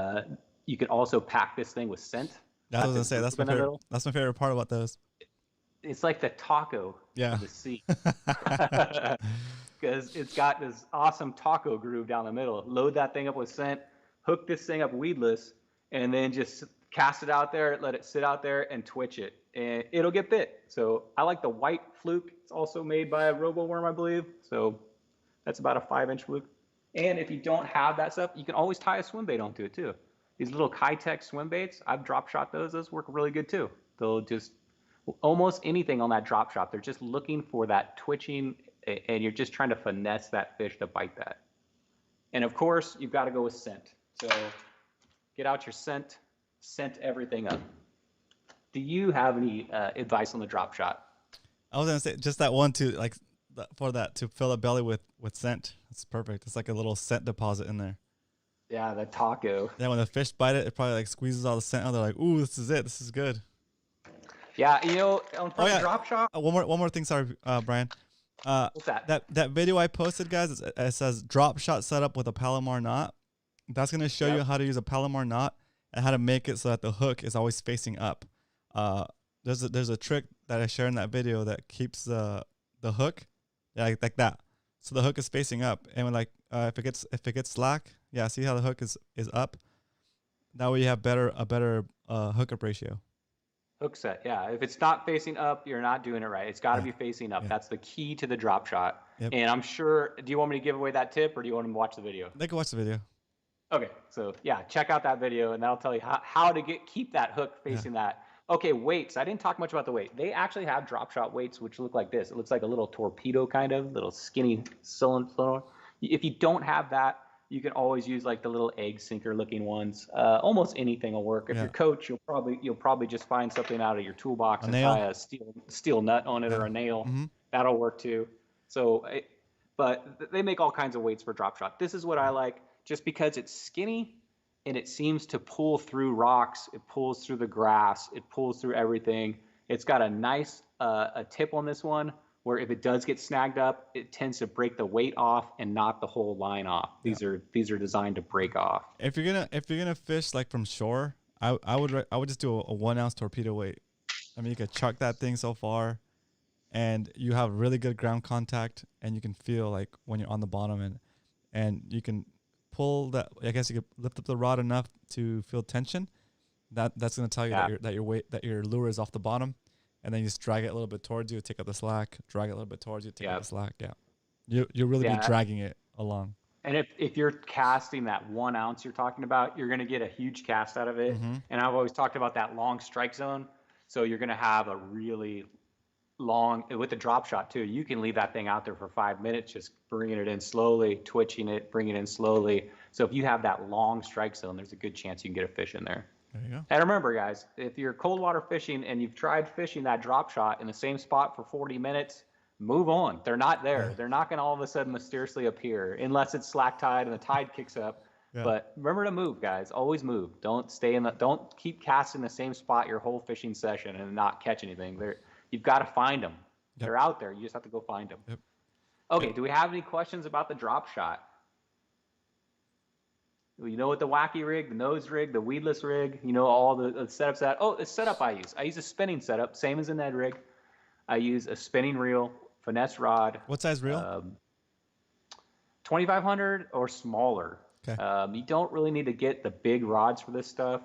you can also pack this thing with scent. I was gonna say that's my favorite part about those. It's like the taco of the sea, because it's got this awesome taco groove down the middle. Load that thing up with scent, hook this thing up weedless, and then just cast it out there, let it sit out there, and twitch it, and it'll get bit. So I like the white fluke. It's also made by a robo worm, I believe. So that's about a 5-inch fluke. And if you don't have that stuff, you can always tie a swim bait onto it too. These little Kitech swim baits, I've drop shot those. Those work really good too. They'll just almost anything on that drop shot. They're just looking for that twitching, and you're just trying to finesse that fish to bite that. And of course, you've got to go with scent. So get out your scent everything up. Do you have any advice on the drop shot? I was gonna say just that one too, for that to fill a belly with scent. It's perfect. It's like a little scent deposit in there. Yeah, the taco. Yeah, when the fish bite it, it probably squeezes all the scent out. They're like, "Ooh, this is it. This is good." Yeah, on the drop shot. One more thing. Sorry, Brian. What's that? That video I posted, guys, it says drop shot setup with a Palomar knot. That's gonna show you how to use a Palomar knot and how to make it so that the hook is always facing up. There's a trick that I share in that video that keeps the hook like that. So the hook is facing up, and when if it gets slack, see how the hook is up. That way you have a better hook up ratio. Hook set, yeah. If it's not facing up, you're not doing it right. It's got to be facing up. That's the key to the drop shot. Yep. And I'm sure. Do you want me to give away that tip, or do you want them to watch the video? They can watch the video. Okay, so check out that video, and that'll tell you how to keep that hook facing that. Okay, weights. I didn't talk much about the weight. They actually have drop shot weights, which look like this. It looks like a little torpedo kind of, little skinny cylinder. If you don't have that, you can always use the little egg sinker looking ones. Almost anything will work. If you're coach, you'll probably just find something out of your toolbox and tie a steel nut on it or a nail. Mm-hmm. That'll work too. So, but they make all kinds of weights for drop shot. This is what I like, just because it's skinny and it seems to pull through rocks. It pulls through the grass. It pulls through everything. It's got a nice a tip on this one, where if it does get snagged up, it tends to break the weight off and not the whole line off. These are designed to break off. If you're gonna fish from shore, I would just do a 1 ounce torpedo weight. I mean, you could chuck that thing so far, and you have really good ground contact, and you can feel when you're on the bottom, and you can pull that. I guess you could lift up the rod enough to feel tension. That's gonna tell you that your lure is off the bottom. And then you just drag it a little bit towards you, take up the slack, drag it a little bit towards you, take up the slack. Yeah. You'll really be dragging it along. And if you're casting that 1 ounce you're talking about, you're going to get a huge cast out of it. Mm-hmm. And I've always talked about that long strike zone. So you're going to have a really long, with the drop shot too, you can leave that thing out there for 5 minutes, just bringing it in slowly, twitching it, bringing it in slowly. So if you have that long strike zone, there's a good chance you can get a fish in there. There you go. And remember, guys, if you're cold water fishing and you've tried fishing that drop shot in the same spot for 40 minutes, move on. They're not there. Yeah. They're not going to all of a sudden mysteriously appear unless it's slack tide and the tide kicks up. Yeah. But remember to move, guys. Always move. Don't keep casting the same spot your whole fishing session and not catch anything. You've got to find them. Yep. They're out there. You just have to go find them. Yep. Okay. Do we have any questions about the drop shot? You know what the wacky rig, the nose rig, the weedless rig, all the setups the setup I use. I use a spinning setup, same as a Ned rig. I use a spinning reel, finesse rod. What size reel? 2,500 or smaller. Okay. You don't really need to get the big rods for this stuff,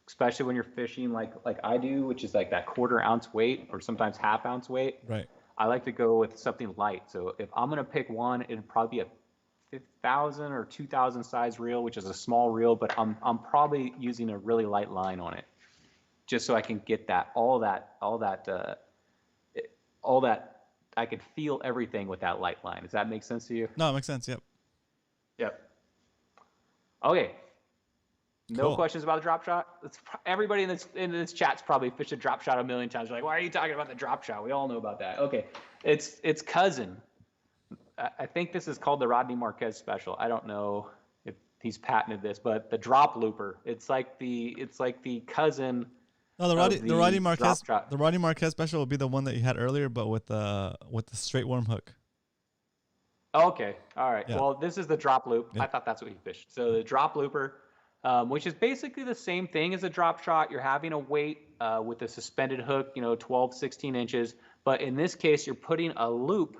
especially when you're fishing like I do, which is like that 1/4 ounce weight or sometimes 1/2 ounce weight. Right. I like to go with something light. So if I'm gonna pick one, it'd probably be a 5,000 or 2,000 size reel, which is a small reel, but I'm probably using a really light line on it, just so I can get all that I could feel everything with that light line. Does that make sense to you? No, it makes sense. Yep. Yep. Okay. No Cool. questions about the drop shot. Everybody in this chat's probably fished a drop shot a million times. They're like, why are you talking about the drop shot? We all know about that. Okay. It's cousin. I think this is called the Rodney Marquez special. I don't know if he's patented this, but the drop looper. It's like the cousin. No, the Rodney Marquez special will be the one that you had earlier, but with the straight worm hook. Okay. All right. Yeah. Well, this is the drop loop. Yeah. I thought that's what he fished. So the drop looper, which is basically the same thing as a drop shot. You're having a weight with a suspended hook, 12, 16 inches. But in this case, you're putting a loop,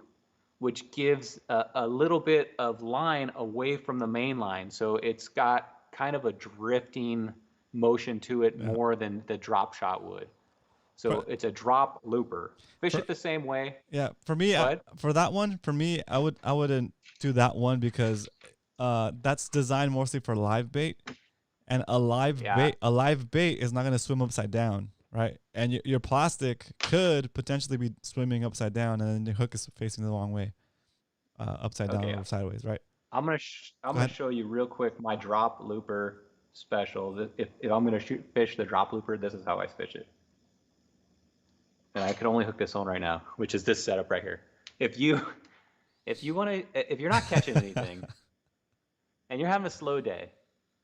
which gives a little bit of line away from the main line. So it's got kind of a drifting motion to it more than the drop shot would. So it's a drop looper. Fish it the same way. Yeah, for me, for that one, I wouldn't do that one because that's designed mostly for live bait, and a live bait is not going to swim upside down, right? And your plastic could potentially be swimming upside down, and then the hook is facing the wrong way, upside down or sideways, right? I'm gonna show you real quick my drop looper special. If I'm gonna fish the drop looper, this is how I fish it. And I can only hook this on right now, which is this setup right here. If you're not catching anything and you're having a slow day,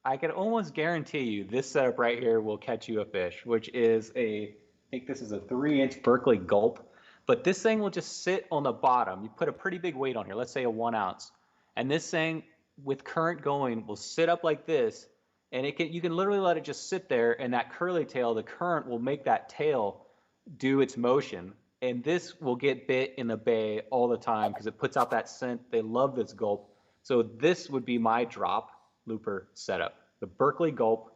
I can almost guarantee you this setup right here will catch you a fish, which is I think this is a 3-inch Berkeley gulp, but this thing will just sit on the bottom. You put a pretty big weight on here, let's say a 1 ounce, and this thing with current going will sit up like this, and you can literally let it just sit there, and that curly tail, the current will make that tail do its motion, and this will get bit in the bay all the time because it puts out that scent. They love this gulp. So this would be my drop looper setup. The Berkeley gulp,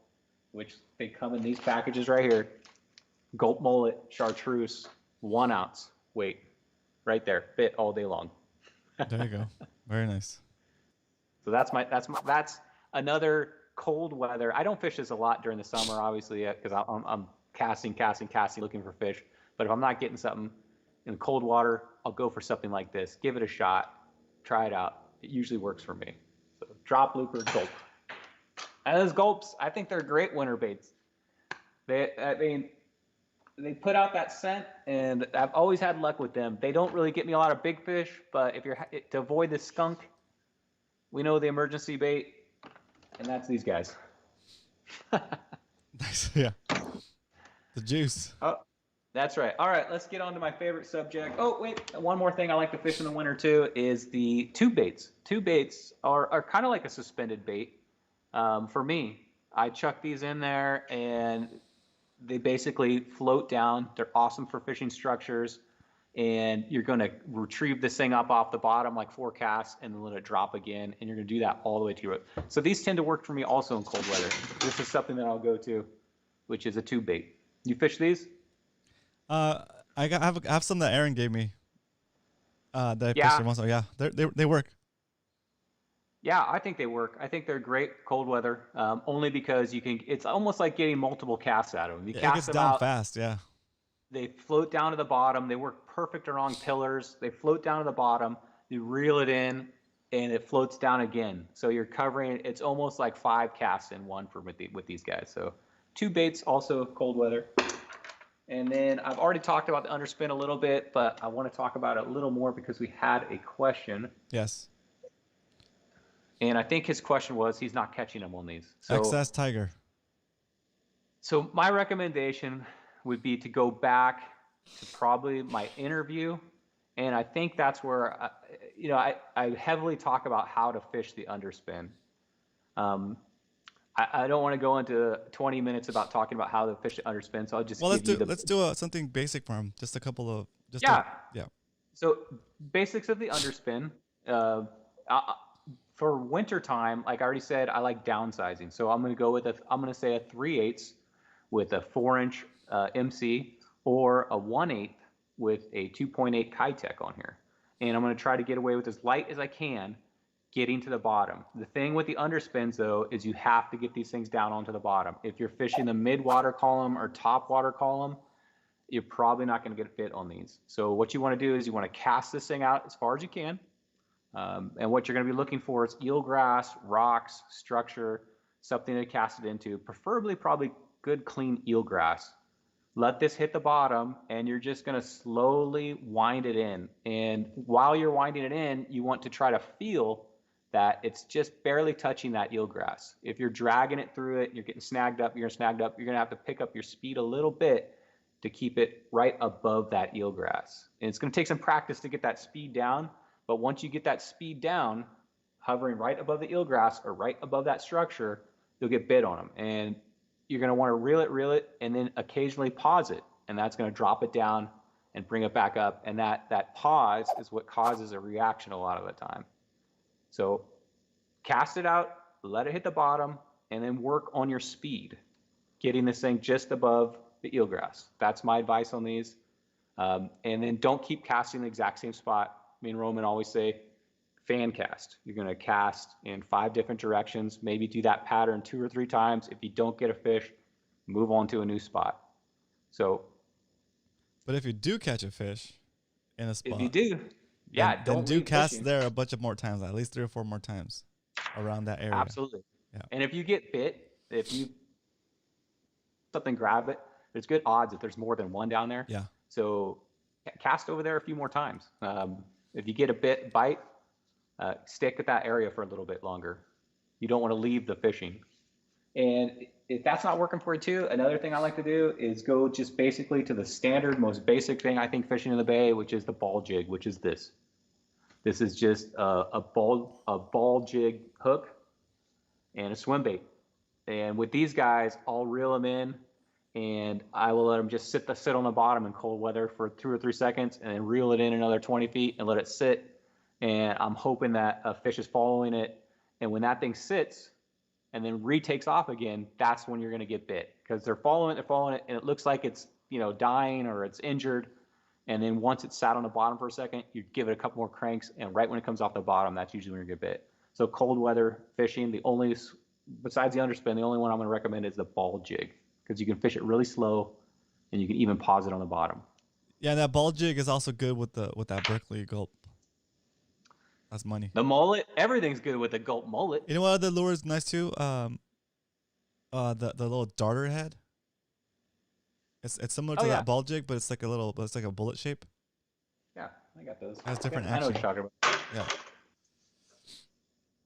which they come in these packages right here. Gulp mullet, chartreuse, 1 ounce weight, right there, bit all day long. There you go. Very nice. So that's another cold weather. I don't fish this a lot during the summer, obviously, because I'm casting, looking for fish. But if I'm not getting something in cold water, I'll go for something like this. Give it a shot. Try it out. It usually works for me. So drop looper gulp. And those gulps, I think they're great winter baits. They put out that scent, and I've always had luck with them. They don't really get me a lot of big fish, but to avoid the skunk, we know the emergency bait, and that's these guys. Nice, yeah. The juice. Oh, that's right. All right, let's get on to my favorite subject. Oh, wait, one more thing I like to fish in the winter too is the tube baits. Tube baits are kind of like a suspended bait. For me, I chuck these in there and they basically float down. They're awesome for fishing structures, and you're going to retrieve this thing up off the bottom like 4 casts and then let it drop again, and you're going to do that all the way to your boat. So these tend to work for me also in cold weather. This is something that I'll go to, which is a tube bait. You fish these? I have some that Aaron gave me. That I fished once. So yeah, they work. Yeah, I think they work. I think they're great cold weather. Only because it's almost like getting multiple casts out of them. You cast it gets them down out fast. Yeah. They float down to the bottom. They work perfect around pillars. They float down to the bottom. You reel it in, and it floats down again. So you're covering. It's almost like 5 casts in one with these guys. So tube baits also cold weather. And then I've already talked about the underspin a little bit, but I want to talk about it a little more because we had a question. Yes. And I think his question was he's not catching them on these. So, XS Tiger. So my recommendation would be to go back to probably my interview. And I think that's where, I heavily talk about how to fish the underspin. I don't want to go into 20 minutes about talking about how to fish the underspin, so I'll just let's do something basic for him. Just a couple of Just Yeah. yeah. So basics of the underspin. Uh, for winter time, like I already said, I like downsizing. So I'm gonna say a 3/8 with a 4-inch MC or a 1/8 with a 2.8 Kitech on here. And I'm gonna try to get away with as light as I can, getting to the bottom. The thing with the underspins though is you have to get these things down onto the bottom. If you're fishing the mid water column or top water column, you're probably not going to get fit on these. So what you want to do is you want to cast this thing out as far as you can. And what you're going to be looking for is eelgrass, rocks, structure, something to cast it into, preferably probably good clean eelgrass. Let this hit the bottom and you're just going to slowly wind it in. And while you're winding it in, you want to try to feel that it's just barely touching that eelgrass. If you're dragging it through it, you're getting snagged up, you're going to have to pick up your speed a little bit to keep it right above that eelgrass. And it's going to take some practice to get that speed down, but once you get that speed down, hovering right above the eelgrass or right above that structure, you'll get bit on them. And you're going to want to reel it, and then occasionally pause it. And that's going to drop it down and bring it back up. And that pause is what causes a reaction a lot of the time. So cast it out, let it hit the bottom, and then work on your speed, getting this thing just above the eelgrass. That's my advice on these. And then don't keep casting the exact same spot. Me and Roman always say fan cast. You're going to cast in 5 different directions, maybe do that pattern 2 or 3 times. If you don't get a fish, move on to a new spot. So, but if you do catch a fish in a spot, if you do, yeah, then do cast fishing there a bunch of more times, at least 3 or 4 more times around that area. Absolutely. Yeah. And if you get bit, if you something grab it, there's good odds that there's more than one down there. Yeah. So cast over there a few more times. If you get a bite, stick at that area for a little bit longer. You don't want to leave the fishing. And if that's not working for you too, another thing I like to do is go just basically to the standard, most basic thing I think fishing in the bay, which is the ball jig, which is this. This is just a ball jig hook and a swim bait. And with these guys, I'll reel them in and I will let them just sit on the bottom in cold weather for 2 or 3 seconds and then reel it in another 20 feet and let it sit. And I'm hoping that a fish is following it. And when that thing sits and then retakes off again, that's when you're going to get bit, because they're following it and it looks like it's, dying or it's injured. And then once it's sat on the bottom for a second, you give it a couple more cranks, and right when it comes off the bottom, that's usually when you get bit. So cold weather fishing, besides the underspin, the only one I'm going to recommend is the ball jig, because you can fish it really slow and you can even pause it on the bottom. Yeah, that ball jig is also good with that Berkeley gulp. That's money. The mullet, everything's good with the gulp mullet. You know what other lure is nice too? The little darter head. It's similar to that ball jig, but it's like a bullet shape. Yeah, I got those. It has different action. I know what you're talking about. Yeah.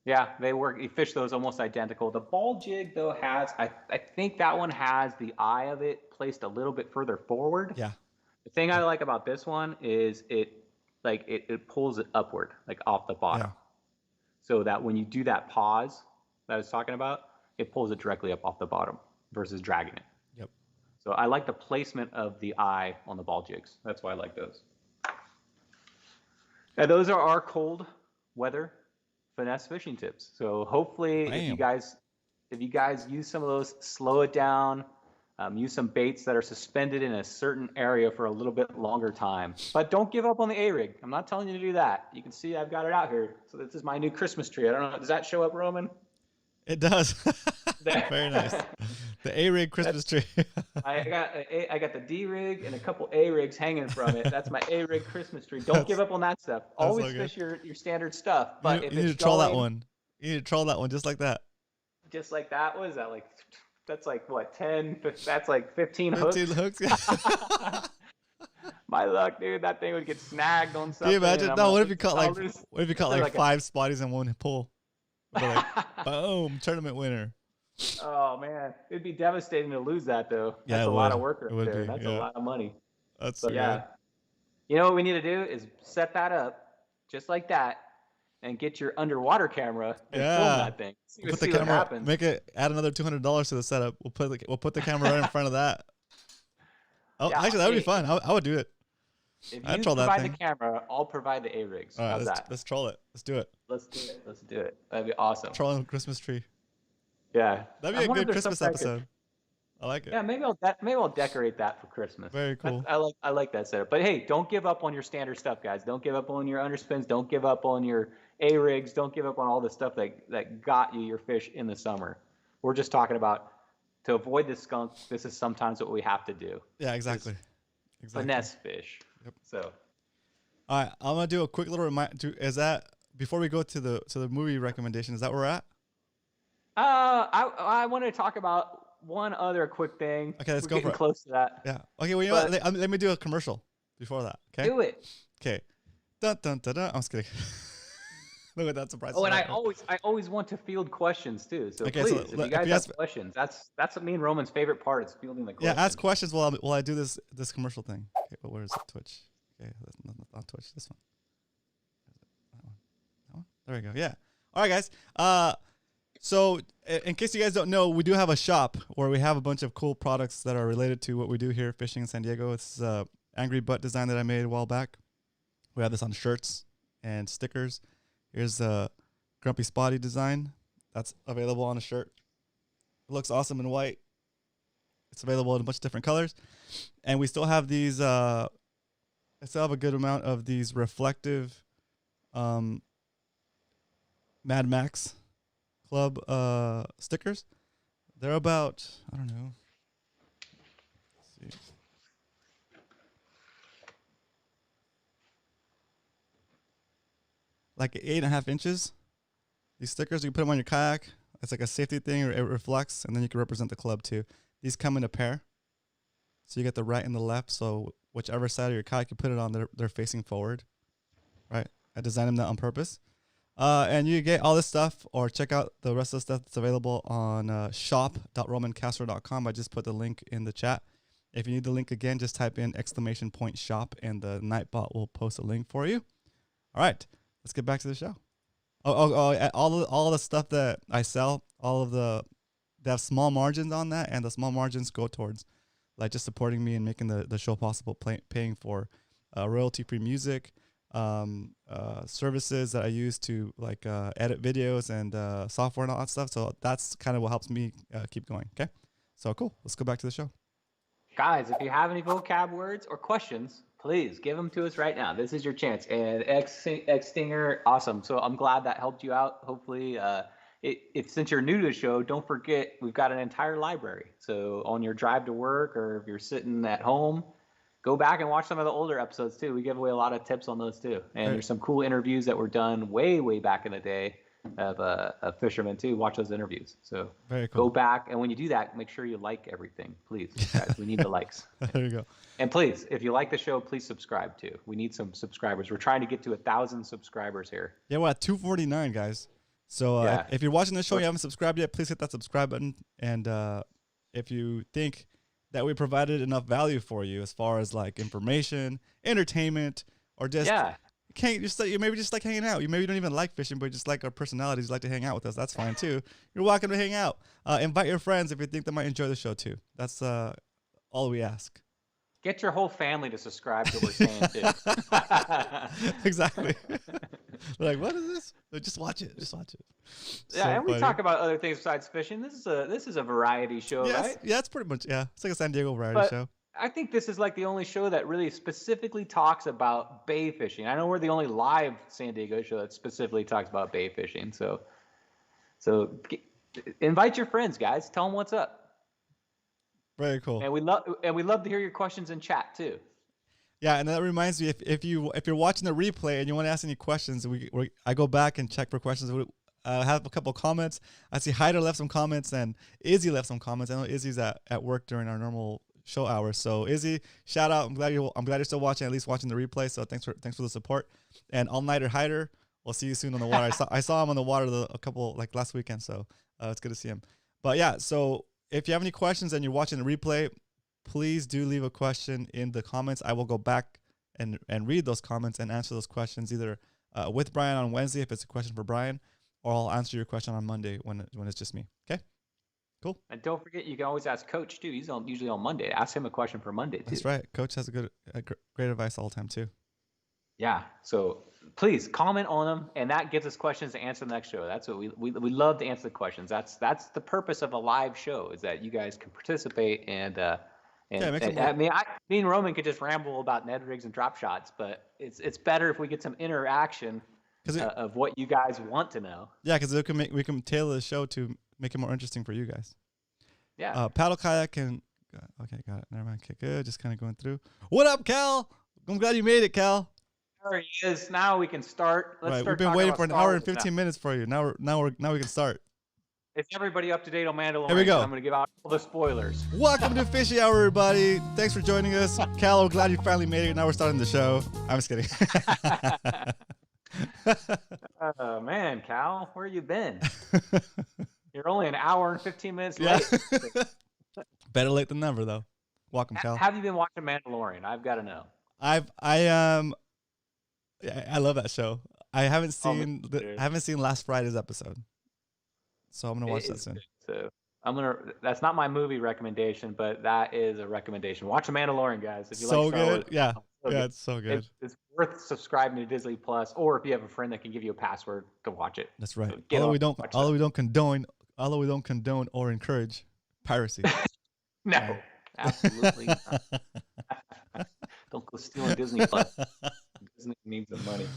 Yeah, they work. You fish those almost identical. The ball jig though has, I think that one has the eye of it placed a little bit further forward. Yeah. The thing I like about this one is it pulls it upward, like off the bottom. Yeah. So that when you do that pause that I was talking about, it pulls it directly up off the bottom versus dragging it. Yep. So I like the placement of the eye on the ball jigs. That's why I like those. Now those are our cold weather finesse fishing tips. So hopefully if you guys use some of those, slow it down, use some baits that are suspended in a certain area for a little bit longer time. But don't give up on the A-Rig. I'm not telling you to do that. You can see I've got it out here. So this is my new Christmas tree. I don't know. Does that show up, Roman? It does. Very nice. The A-Rig Christmas tree. I got the D-Rig and a couple A-Rigs hanging from it. That's my A-Rig Christmas tree. Don't give up on that stuff. Always fish your standard stuff. But you need to troll that one. You need to troll that one just like that. Just like that? What is that, like? That's like what, 10? That's like 15 hooks. 15 hooks. My luck, dude. That thing would get snagged on something. Can you imagine? No, what if you caught like 5 spotties in one pull? Like, boom, tournament winner. Oh man, it'd be devastating to lose that though. Yeah, that's a lot of work right there. Be, that's a lot of money. That's so yeah. Good. You know what we need to do is set that up just like that, and get your underwater camera and film that thing. Put the camera. What happens. Add another $200 to the setup. We'll put the camera right in front of that. Oh, yeah, actually, that would be fun. I would do it. If I you troll that provide the thing. camera, I'll provide the A rigs. All right, How's that? let's troll it. Let's do it. Let's do it. Let's do it. That'd be awesome. Trolling a Christmas tree. Yeah. That'd I be a wonder if good there's Christmas something I could- episode. I like it. Yeah, maybe I'll decorate that for Christmas. Very cool. I like that setup. But hey, don't give up on your standard stuff, guys. Don't give up on your underspins. Don't give up on your A rigs. Don't give up on all the stuff that got you your fish in the summer. We're just talking about to avoid the skunk. This is sometimes what we have to do. Yeah, exactly. Finesse fish. Yep. So. All right, I'm gonna do a quick little reminder. Is that before we go to the movie recommendation? Is that where we're at? I wanted to talk about one other quick thing. Okay, let's We're go getting for it. close to that. Yeah. Okay. Well, you know what? Let me do a commercial before that. Okay. Do it. Okay. Dun dun dun dun. I'm just kidding. Look at that surprise. Oh, and I always want to field questions too. So Okay, please, so if you if guys you have ask- questions, that's me and Roman's favorite part is fielding the questions. Yeah, ask questions while I do this commercial thing. Okay, but where is it? Twitch. Okay, that's not Twitch. This one. That one. That one. There we go. Yeah. All right, guys. So in case you guys don't know, we do have a shop where we have a bunch of cool products that are related to what we do here fishing in San Diego. It's Angry Butt design that I made a while back. We have this on shirts and stickers. Here's the Grumpy Spotty design that's available on a shirt. It looks awesome in white. It's available in a bunch of different colors. And we still have these, I still have a good amount of these reflective Mad Max Club stickers. They're about, I don't know. Let's see. Like 8.5 inches. These stickers, you can put them on your kayak. It's like a safety thing. It reflects, and then you can represent the club too. These come in a pair. So you get the right and the left. So whichever side of your kayak you put it on, they're facing forward. Right? I designed them that on purpose. And you get all this stuff, or check out the rest of the stuff that's available on shop.romancastro.com. I just put the link in the chat. If you need the link again, just type in !shop, and the Nightbot will post a link for you. All right, let's get back to the show. All the stuff that I sell, they have small margins on that, and the small margins go towards like just supporting me and making the show possible, paying for royalty-free music, services that I use to like edit videos and software and all that stuff. So that's kind of what helps me keep going. Okay, so cool. Let's go back to the show. Guys, if you have any vocab words or questions, please give them to us right now. This is your chance. And X Stinger, awesome. So I'm glad that helped you out. Hopefully, since you're new to the show, don't forget we've got an entire library. So on your drive to work, or if you're sitting at home, go back and watch some of the older episodes too. We give away a lot of tips on those too. And there's some cool interviews that were done way back in the day of fishermen too. Watch those interviews. So very cool. Go back, and when you do that, make sure you like everything, please, guys. We need the likes. There you go. And please, if you like the show, please subscribe too. We need some subscribers. We're trying to get to 1,000 subscribers here. Yeah, we're at 249, guys. So if you're watching the show and you haven't subscribed yet, please hit that subscribe button. And if you think that we provided enough value for you as far as like information, entertainment, or just you maybe just like hanging out. You maybe don't even like fishing, but just like our personalities, you like to hang out with us. That's fine too. You're welcome to hang out. Invite your friends if you think they might enjoy the show too. That's all we ask. Get your whole family to subscribe to what we're saying too. Exactly. Like, what is this? Just watch it. Just watch it. Yeah, so and we talk about other things besides fishing. This is a variety show, right? Yeah, it's pretty much it's like a San Diego variety show. I think this is like the only show that really specifically talks about bay fishing. I know we're the only live San Diego show that specifically talks about bay fishing. So invite your friends, guys. Tell them what's up. Very cool. And we love to hear your questions in chat too. Yeah, and that reminds me, if you're watching the replay and you want to ask any questions, I go back and check for questions. I have a couple of comments. I see Hyder left some comments and Izzy left some comments. I know Izzy's at work during our normal show hours. So Izzy, shout out. I'm glad you're still watching, at least watching the replay. So thanks for the support. And All Nighter Hyder, we'll see you soon on the water. I saw him on the water a couple like last weekend. So it's good to see him. But yeah, so if you have any questions and you're watching the replay, please do leave a question in the comments. I will go back and read those comments and answer those questions either with Brian on Wednesday if it's a question for Brian, or I'll answer your question on Monday when it's just me. Okay? Cool. And don't forget, you can always ask Coach too. He's usually on Monday. Ask him a question for Monday too. That's right. Coach has great advice all the time too. Yeah. So please comment on them, and that gives us questions to answer the next show. That's what we love to answer the questions. That's the purpose of a live show, is that you guys can participate and me and Roman could just ramble about Ned rigs and drop shots, but it's better if we get some interaction of what you guys want to know. Yeah, because we can tailor the show to make it more interesting for you guys. Yeah. Paddle kayak and okay, got it. Never mind. Okay, good. Just kind of going through. What up, Cal? I'm glad you made it, Cal. There he is. Now we can start. Let's start. We've been waiting for an hour and 15 minutes for you. Now we can start. Is everybody up to date on Mandalorian? Here we go. I'm going to give out all the spoilers. Welcome to Fishy Hour, everybody. Thanks for joining us. Cal, we're glad you finally made it. Now we're starting the show. I'm just kidding. Oh, man, Cal, where you been? You're only an hour and 15 minutes late. Better late than never, though. Welcome, Cal. Have you been watching Mandalorian? I've got to know. I love that show. I haven't seen last Friday's episode, so I'm gonna watch that soon. So that's not my movie recommendation, but that is a recommendation. Watch The Mandalorian, guys. If you like Star Wars, it's so good. It's worth subscribing to Disney Plus, or if you have a friend that can give you a password to watch it. That's right. So although we don't condone or encourage piracy. No, absolutely not. Don't go stealing Disney Plus. Disney needs the money.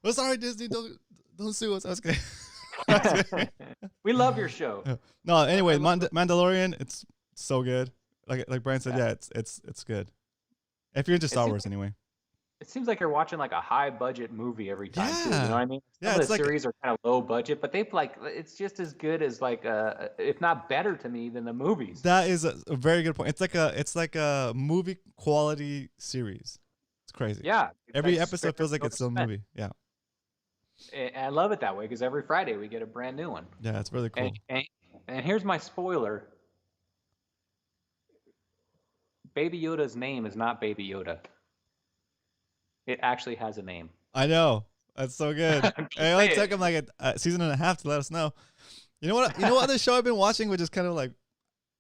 Well, sorry, Disney. Don't sue us. I was kidding. We love your show. No, anyway, Mandalorian, it's so good. Like Brian said, it's good. If you're into Star Wars, anyway. It seems like you're watching like a high budget movie every time too. You know what I mean? Some of the series are kind of low budget, but it's just as good as if not better to me than the movies. That is a very good point. It's like a movie quality series. It's crazy. Yeah. Every episode feels like it's a movie. Yeah. And I love it that way because every Friday we get a brand new one. Yeah, it's really cool. And here's my spoiler. Baby Yoda's name is not Baby Yoda. It actually has a name. I know. That's so good. It only took him like a season and a half to let us know. You know what other show I've been watching, which is kind of like,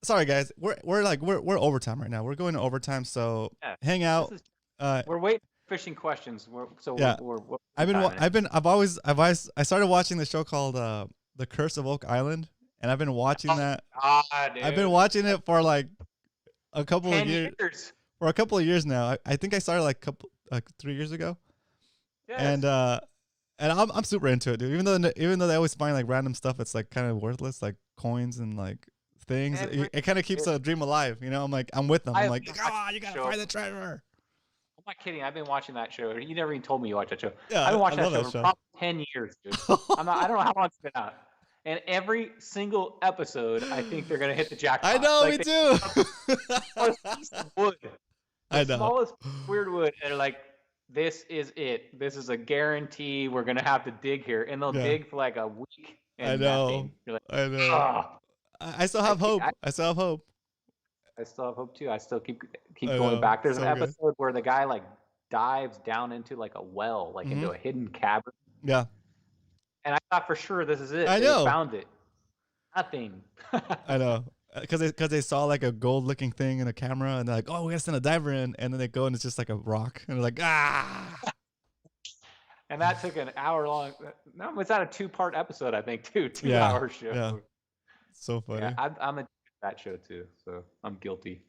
sorry guys, we're overtime right now. We're going to overtime, so hang out. We're waiting for fishing questions. I started watching the show called The Curse of Oak Island, and I've been watching that. Dude. I've been watching it for like a couple of 10 years. For a couple of years now. I think I started like 3 years ago. Yes. And I'm super into it, dude. Even though they always find like random stuff that's like kind of worthless, like coins and like things. It kind of keeps the dream alive, you know. I'm with them. I'm like, come on, you gotta find the treasure. I'm not kidding. I've been watching that show. You never even told me you watched that show. Yeah, I've been watching that show for probably 10 years, dude. I don't know how long it's been out. And every single episode, I think they're gonna hit the jackpot. I know, me too. Piece of wood. I know. Smallest weird wood, and they're like, this is it. This is a guarantee. We're gonna have to dig here, and they'll dig for like a week. And I know. nothing. You're like, I know. ah. I still have hope. I still have hope. I still have hope too. I still keep going back. There's an episode where the guy like dives down into like a well, like into a hidden cavern. Yeah. And I thought for sure this is it. I know. They found it. Nothing. I know. Because they saw like a gold looking thing in a camera, and they're like, oh, we gotta send a diver in, and then they go and it's just like a rock, and they're like, ah. And that took an hour long. No, it's not a 2-part episode, I think, too. 2-hour show. Yeah. So funny. Yeah, I'm a that show too, so I'm guilty.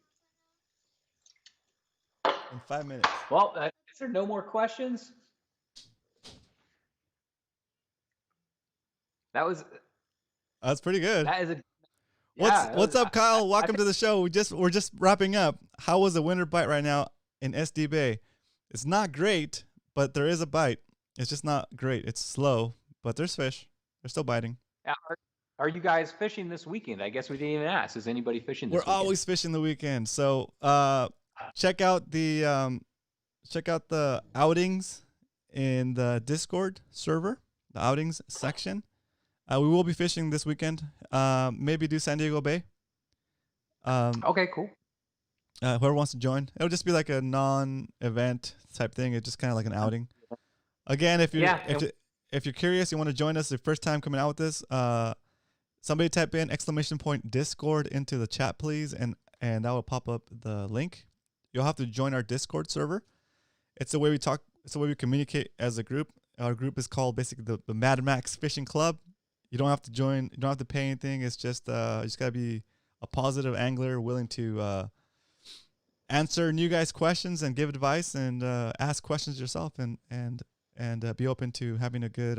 In 5 minutes. Well, is there no more questions? That's pretty good. That is a. What's up, Kyle? Welcome to the show. We're just wrapping up. How was the winter bite right now in SD Bay? It's not great, but there is a bite. It's just not great. It's slow, but there's fish. They're still biting. Are you guys fishing this weekend? I guess we didn't even ask. Is anybody fishing this weekend? We're always fishing the weekend. So check out the outings in the Discord server, the outings section. We will be fishing this weekend. Maybe do San Diego Bay. Okay, cool. Whoever wants to join, it'll just be like a non-event type thing. It's just kind of like an outing. Again, if you're curious, you want to join us the first time coming out with this, Somebody type in !Discord into the chat, please, and that will pop up the link. You'll have to join our Discord server. It's the way we talk. It's the way we communicate as a group. Our group is called basically the Mad Max Fishing Club. You don't have to join. You don't have to pay anything. It's just you just gotta be a positive angler, willing to answer new guys' questions and give advice and ask questions yourself and be open to having a good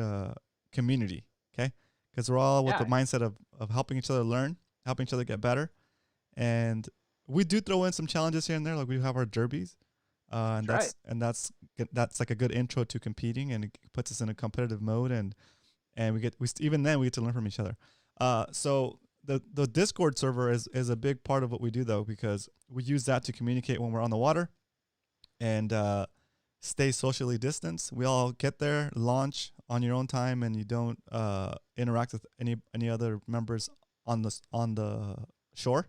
community. Okay, because we're all with the mindset of helping each other learn, helping each other get better, and we do throw in some challenges here and there. Like we have our derbies, and that's like a good intro to competing, and it puts us in a competitive mode, and even then we get to learn from each other. So the Discord server is a big part of what we do, though, because we use that to communicate when we're on the water and stay socially distanced. We all get there, launch on your own time, and you don't interact with any other members on the shore.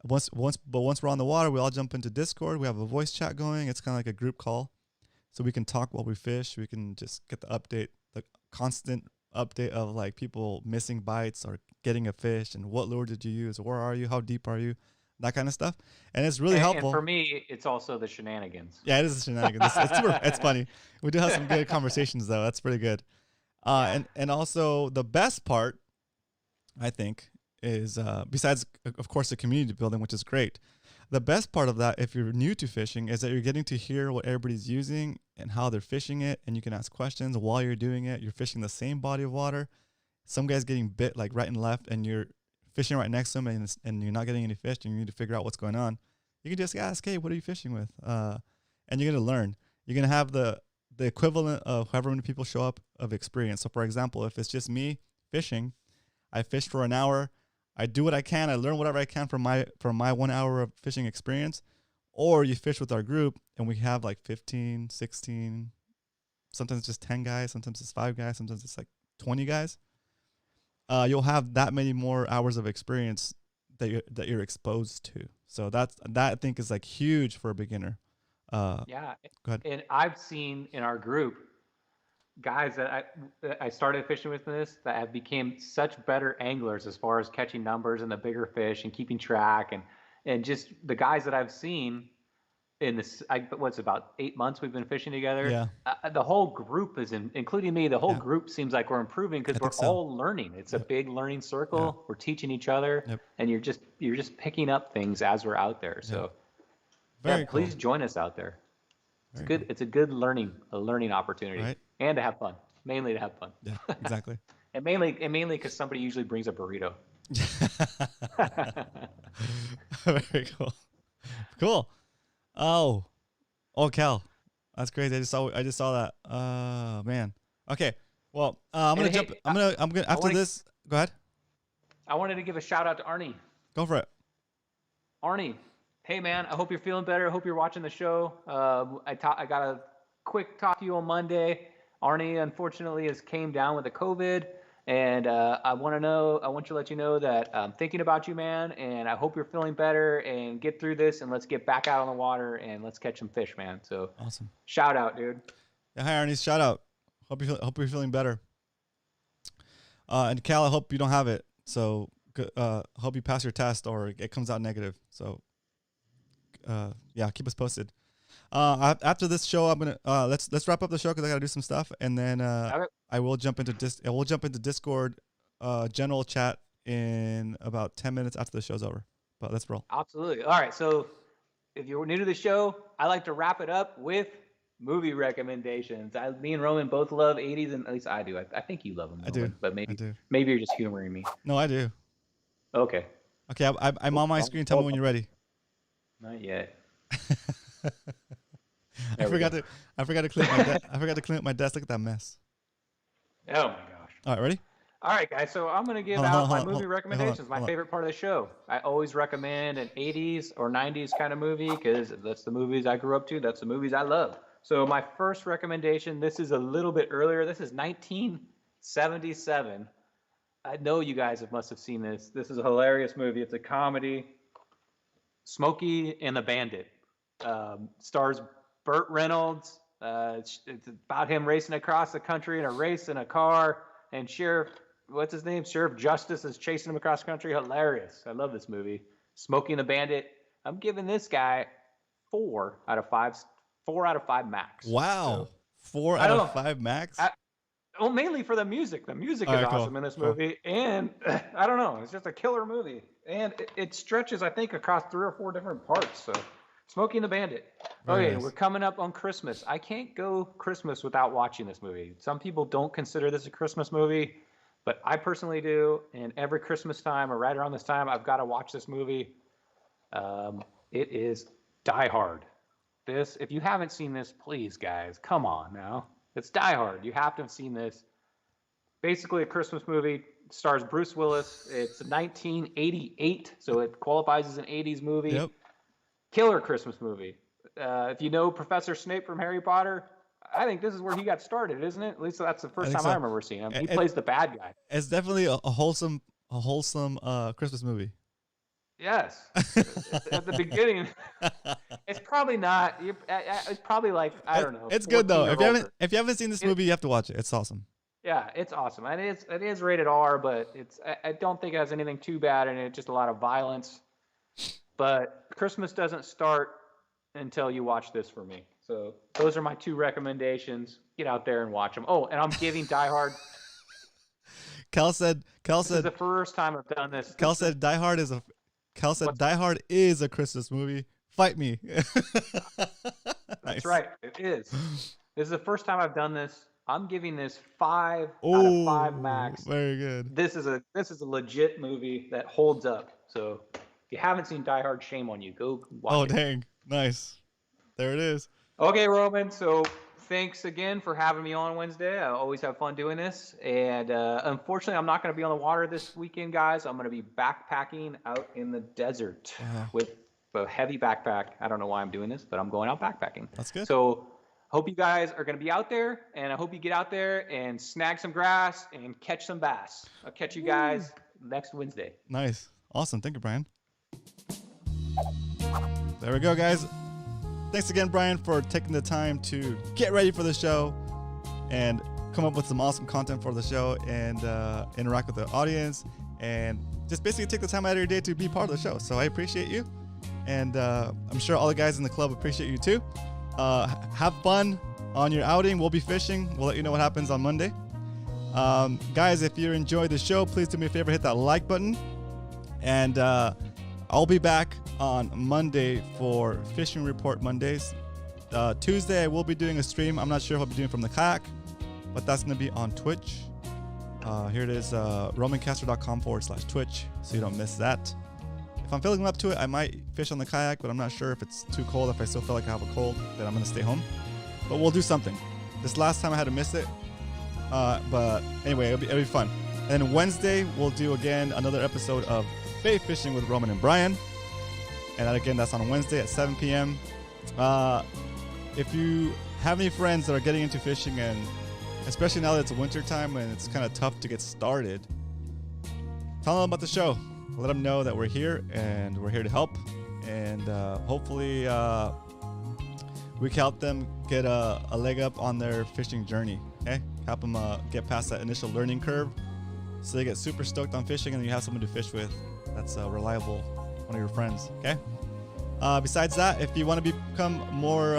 Once we're on the water, we all jump into Discord. We have a voice chat going. It's kind of like a group call, so we can talk while we fish. We can just get the constant update of like people missing bites or getting a fish and what lure did you use, where are you, how deep are you, that kind of stuff. And it's really helpful. And for me, it's also the shenanigans. Yeah, it is the shenanigans. It's funny. We do have some good conversations though. That's pretty good. And also the best part, I think, is besides of course the community building, which is great. The best part of that, if you're new to fishing, is that you're getting to hear what everybody's using and how they're fishing it, and you can ask questions while you're doing it. You're fishing the same body of water. Some guy's getting bit like right and left, and you're fishing right next to him, and you're not getting any fish, and you need to figure out what's going on. You can just ask, hey, what are you fishing with? And you're going to learn. You're going to have the equivalent of however many people show up of experience. So, for example, if it's just me fishing, I fish for an hour. I do what I can. I learn whatever I can from my 1 hour of fishing experience. Or you fish with our group, and we have like 15, 16, sometimes just 10 guys, sometimes it's 5 guys, sometimes it's like 20 guys. You'll have that many more hours of experience that you're exposed to. So that I think is like huge for a beginner. Go ahead. And I've seen in our group guys that I started fishing with this that have become such better anglers as far as catching numbers and the bigger fish and keeping track and just the guys that I've seen in this, what's about 8 months we've been fishing together. Yeah. The whole group including me, the whole group seems like we're improving because we're all learning. It's a big learning circle. Yeah. We're teaching each other, and you're just picking up things as we're out there. So please join us out there. It's good. Cool. It's a good learning opportunity, right? And to have fun, mainly to have fun. Yeah, exactly. and mainly because somebody usually brings a burrito. Very cool. Cool. Oh, Cal, that's crazy. I just saw that. Man. Okay. Well, I'm gonna jump. I'm gonna after this. Go ahead. I wanted to give a shout out to Arnie. Go for it. Arnie, hey man, I hope you're feeling better. I hope you're watching the show. I got a quick talk to you on Monday. Arnie, unfortunately, has came down with the COVID, and I want you to let you know that I'm thinking about you, man, and I hope you're feeling better and get through this, and let's get back out on the water and let's catch some fish, man. So awesome. Shout out, dude. Yeah, hi Arnie. Shout out. Hope you're feeling better. And Cal, I hope you don't have it. So hope you pass your test or it comes out negative. So keep us posted. After this show, I'm gonna let's wrap up the show because I gotta do some stuff, and then I will jump into Discord general chat in about 10 minutes after the show's over. But let's roll. Absolutely. All right. So if you're new to the show, I like to wrap it up with movie recommendations. Me and Roman both love 80s, and at least I do. I think you love them. I do, but maybe you're just humoring me. No, I do. Okay. Okay, I'm on my screen. Tell me when you're ready. Not yet. I forgot to clean up my desk. Look at that mess. Oh my gosh. All right, ready? All right, guys. So I'm gonna give out my movie recommendations. My favorite part of the show. I always recommend an 80s or 90s kind of movie because that's the movies I grew up to. That's the movies I love. So my first recommendation. This is a little bit earlier. This is 1977. I know you guys must have seen this. This is a hilarious movie. It's a comedy. Smokey and the Bandit. Stars Burt Reynolds. It's about him racing across the country in a race in a car, and Sheriff what's his name? Sheriff Justice is chasing him across country. Hilarious. I love this movie. Smoking the Bandit. I'm giving this guy 4 out of 5. 4 out of 5 max. Wow. So, 4 I out don't of know. 5 max? Well, mainly for the music. The music All is right, awesome cool, in this cool. movie, and I don't know, it's just a killer movie, and it stretches, I think, across 3 or 4 different parts. So, Smoking the Bandit. Very Okay, nice. we're coming up on Christmas. I can't go Christmas without watching this movie. Some people don't consider this a Christmas movie, but I personally do. And every Christmas time or right around this time, I've got to watch this movie. It is Die Hard. This, if you haven't seen this, please, guys, come on now. It's Die Hard. You have to have seen this. Basically, a Christmas movie. Stars Bruce Willis. It's 1988, so it qualifies as an 80s movie. Yep. Killer Christmas movie. If you know Professor Snape from Harry Potter, I think this is where he got started, isn't it? At least that's the first time I remember seeing him. He plays the bad guy. It's definitely a wholesome Christmas movie. Yes. At the beginning, it's probably not. It's probably like, I don't know. It's good though. 14 or If you haven't seen this movie, you have to watch it. It's awesome. Yeah, it's awesome. And it is rated R, but I don't think it has anything too bad in it. Just a lot of violence. But Christmas doesn't start until you watch this for me. So those are my 2 recommendations. Get out there and watch them. Oh, and I'm giving Die Hard. Cal said This is the first time I've done this. Cal said Die Hard is a Christmas movie. Fight me. That's right. It is. This is the first time I've done this. I'm giving this 5 out of 5 max. Very good. This is a legit movie that holds up. So if you haven't seen Die Hard, shame on you. Go watch it. Oh, dang. Nice. There it is. Okay, Roman. So thanks again for having me on Wednesday. I always have fun doing this. And unfortunately, I'm not going to be on the water this weekend, guys. I'm going to be backpacking out in the desert with a heavy backpack. I don't know why I'm doing this, but I'm going out backpacking. That's good. So hope you guys are going to be out there, and I hope you get out there and snag some grass and catch some bass. I'll catch you guys next Wednesday. Nice. Awesome. Thank you, Brian. There we go, guys. Thanks again, Brian, for taking the time to get ready for the show and come up with some awesome content for the show and interact with the audience and just basically take the time out of your day to be part of the show. So I appreciate you. And I'm sure all the guys in the club appreciate you too. Have fun on your outing. We'll be fishing. We'll let you know what happens on Monday. Guys, if you enjoyed the show, please do me a favor, hit that like button. And I'll be back on Monday for Fishing Report Mondays. Tuesday, I will be doing a stream. I'm not sure if I'll be doing from the kayak, but that's going to be on Twitch. Here it is, romancastro.com/Twitch, so you don't miss that. If I'm feeling up to it, I might fish on the kayak, but I'm not sure if it's too cold. If I still feel like I have a cold, then I'm going to stay home. But we'll do something. This last time I had to miss it. But anyway, it'll be fun. And then Wednesday, we'll do again another episode of Bait Fishing with Roman and Brian. And that, again, that's on Wednesday at 7 p.m. If you have any friends that are getting into fishing, and especially now that it's winter time and it's kind of tough to get started, tell them about the show. Let them know that we're here and we're here to help. And hopefully we can help them get a leg up on their fishing journey. Okay? Help them get past that initial learning curve so they get super stoked on fishing and you have someone to fish with that's reliable, one of your friends. Okay? Besides that, if you want to become more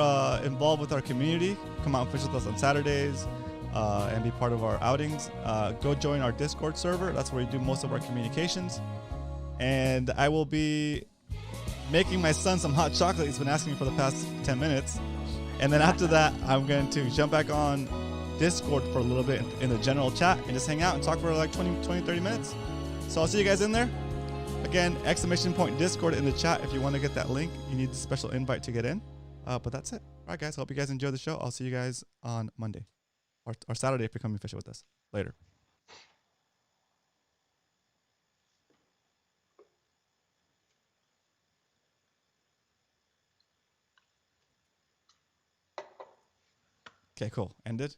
involved with our community, come out and fish with us on Saturdays and be part of our outings, go join our Discord server. That's where we do most of our communications. And I will be making my son some hot chocolate. He's been asking me for the past 10 minutes. And then after that, I'm going to jump back on Discord for a little bit in the general chat and just hang out and talk for like 20, 30 minutes. So I'll see you guys in there. Again, !Discord in the chat if you want to get that link. You need a special invite to get in. But that's it. All right, guys. Hope you guys enjoy the show. I'll see you guys on Monday or Saturday if you're coming fishing with us. Later. Okay, cool. Ended.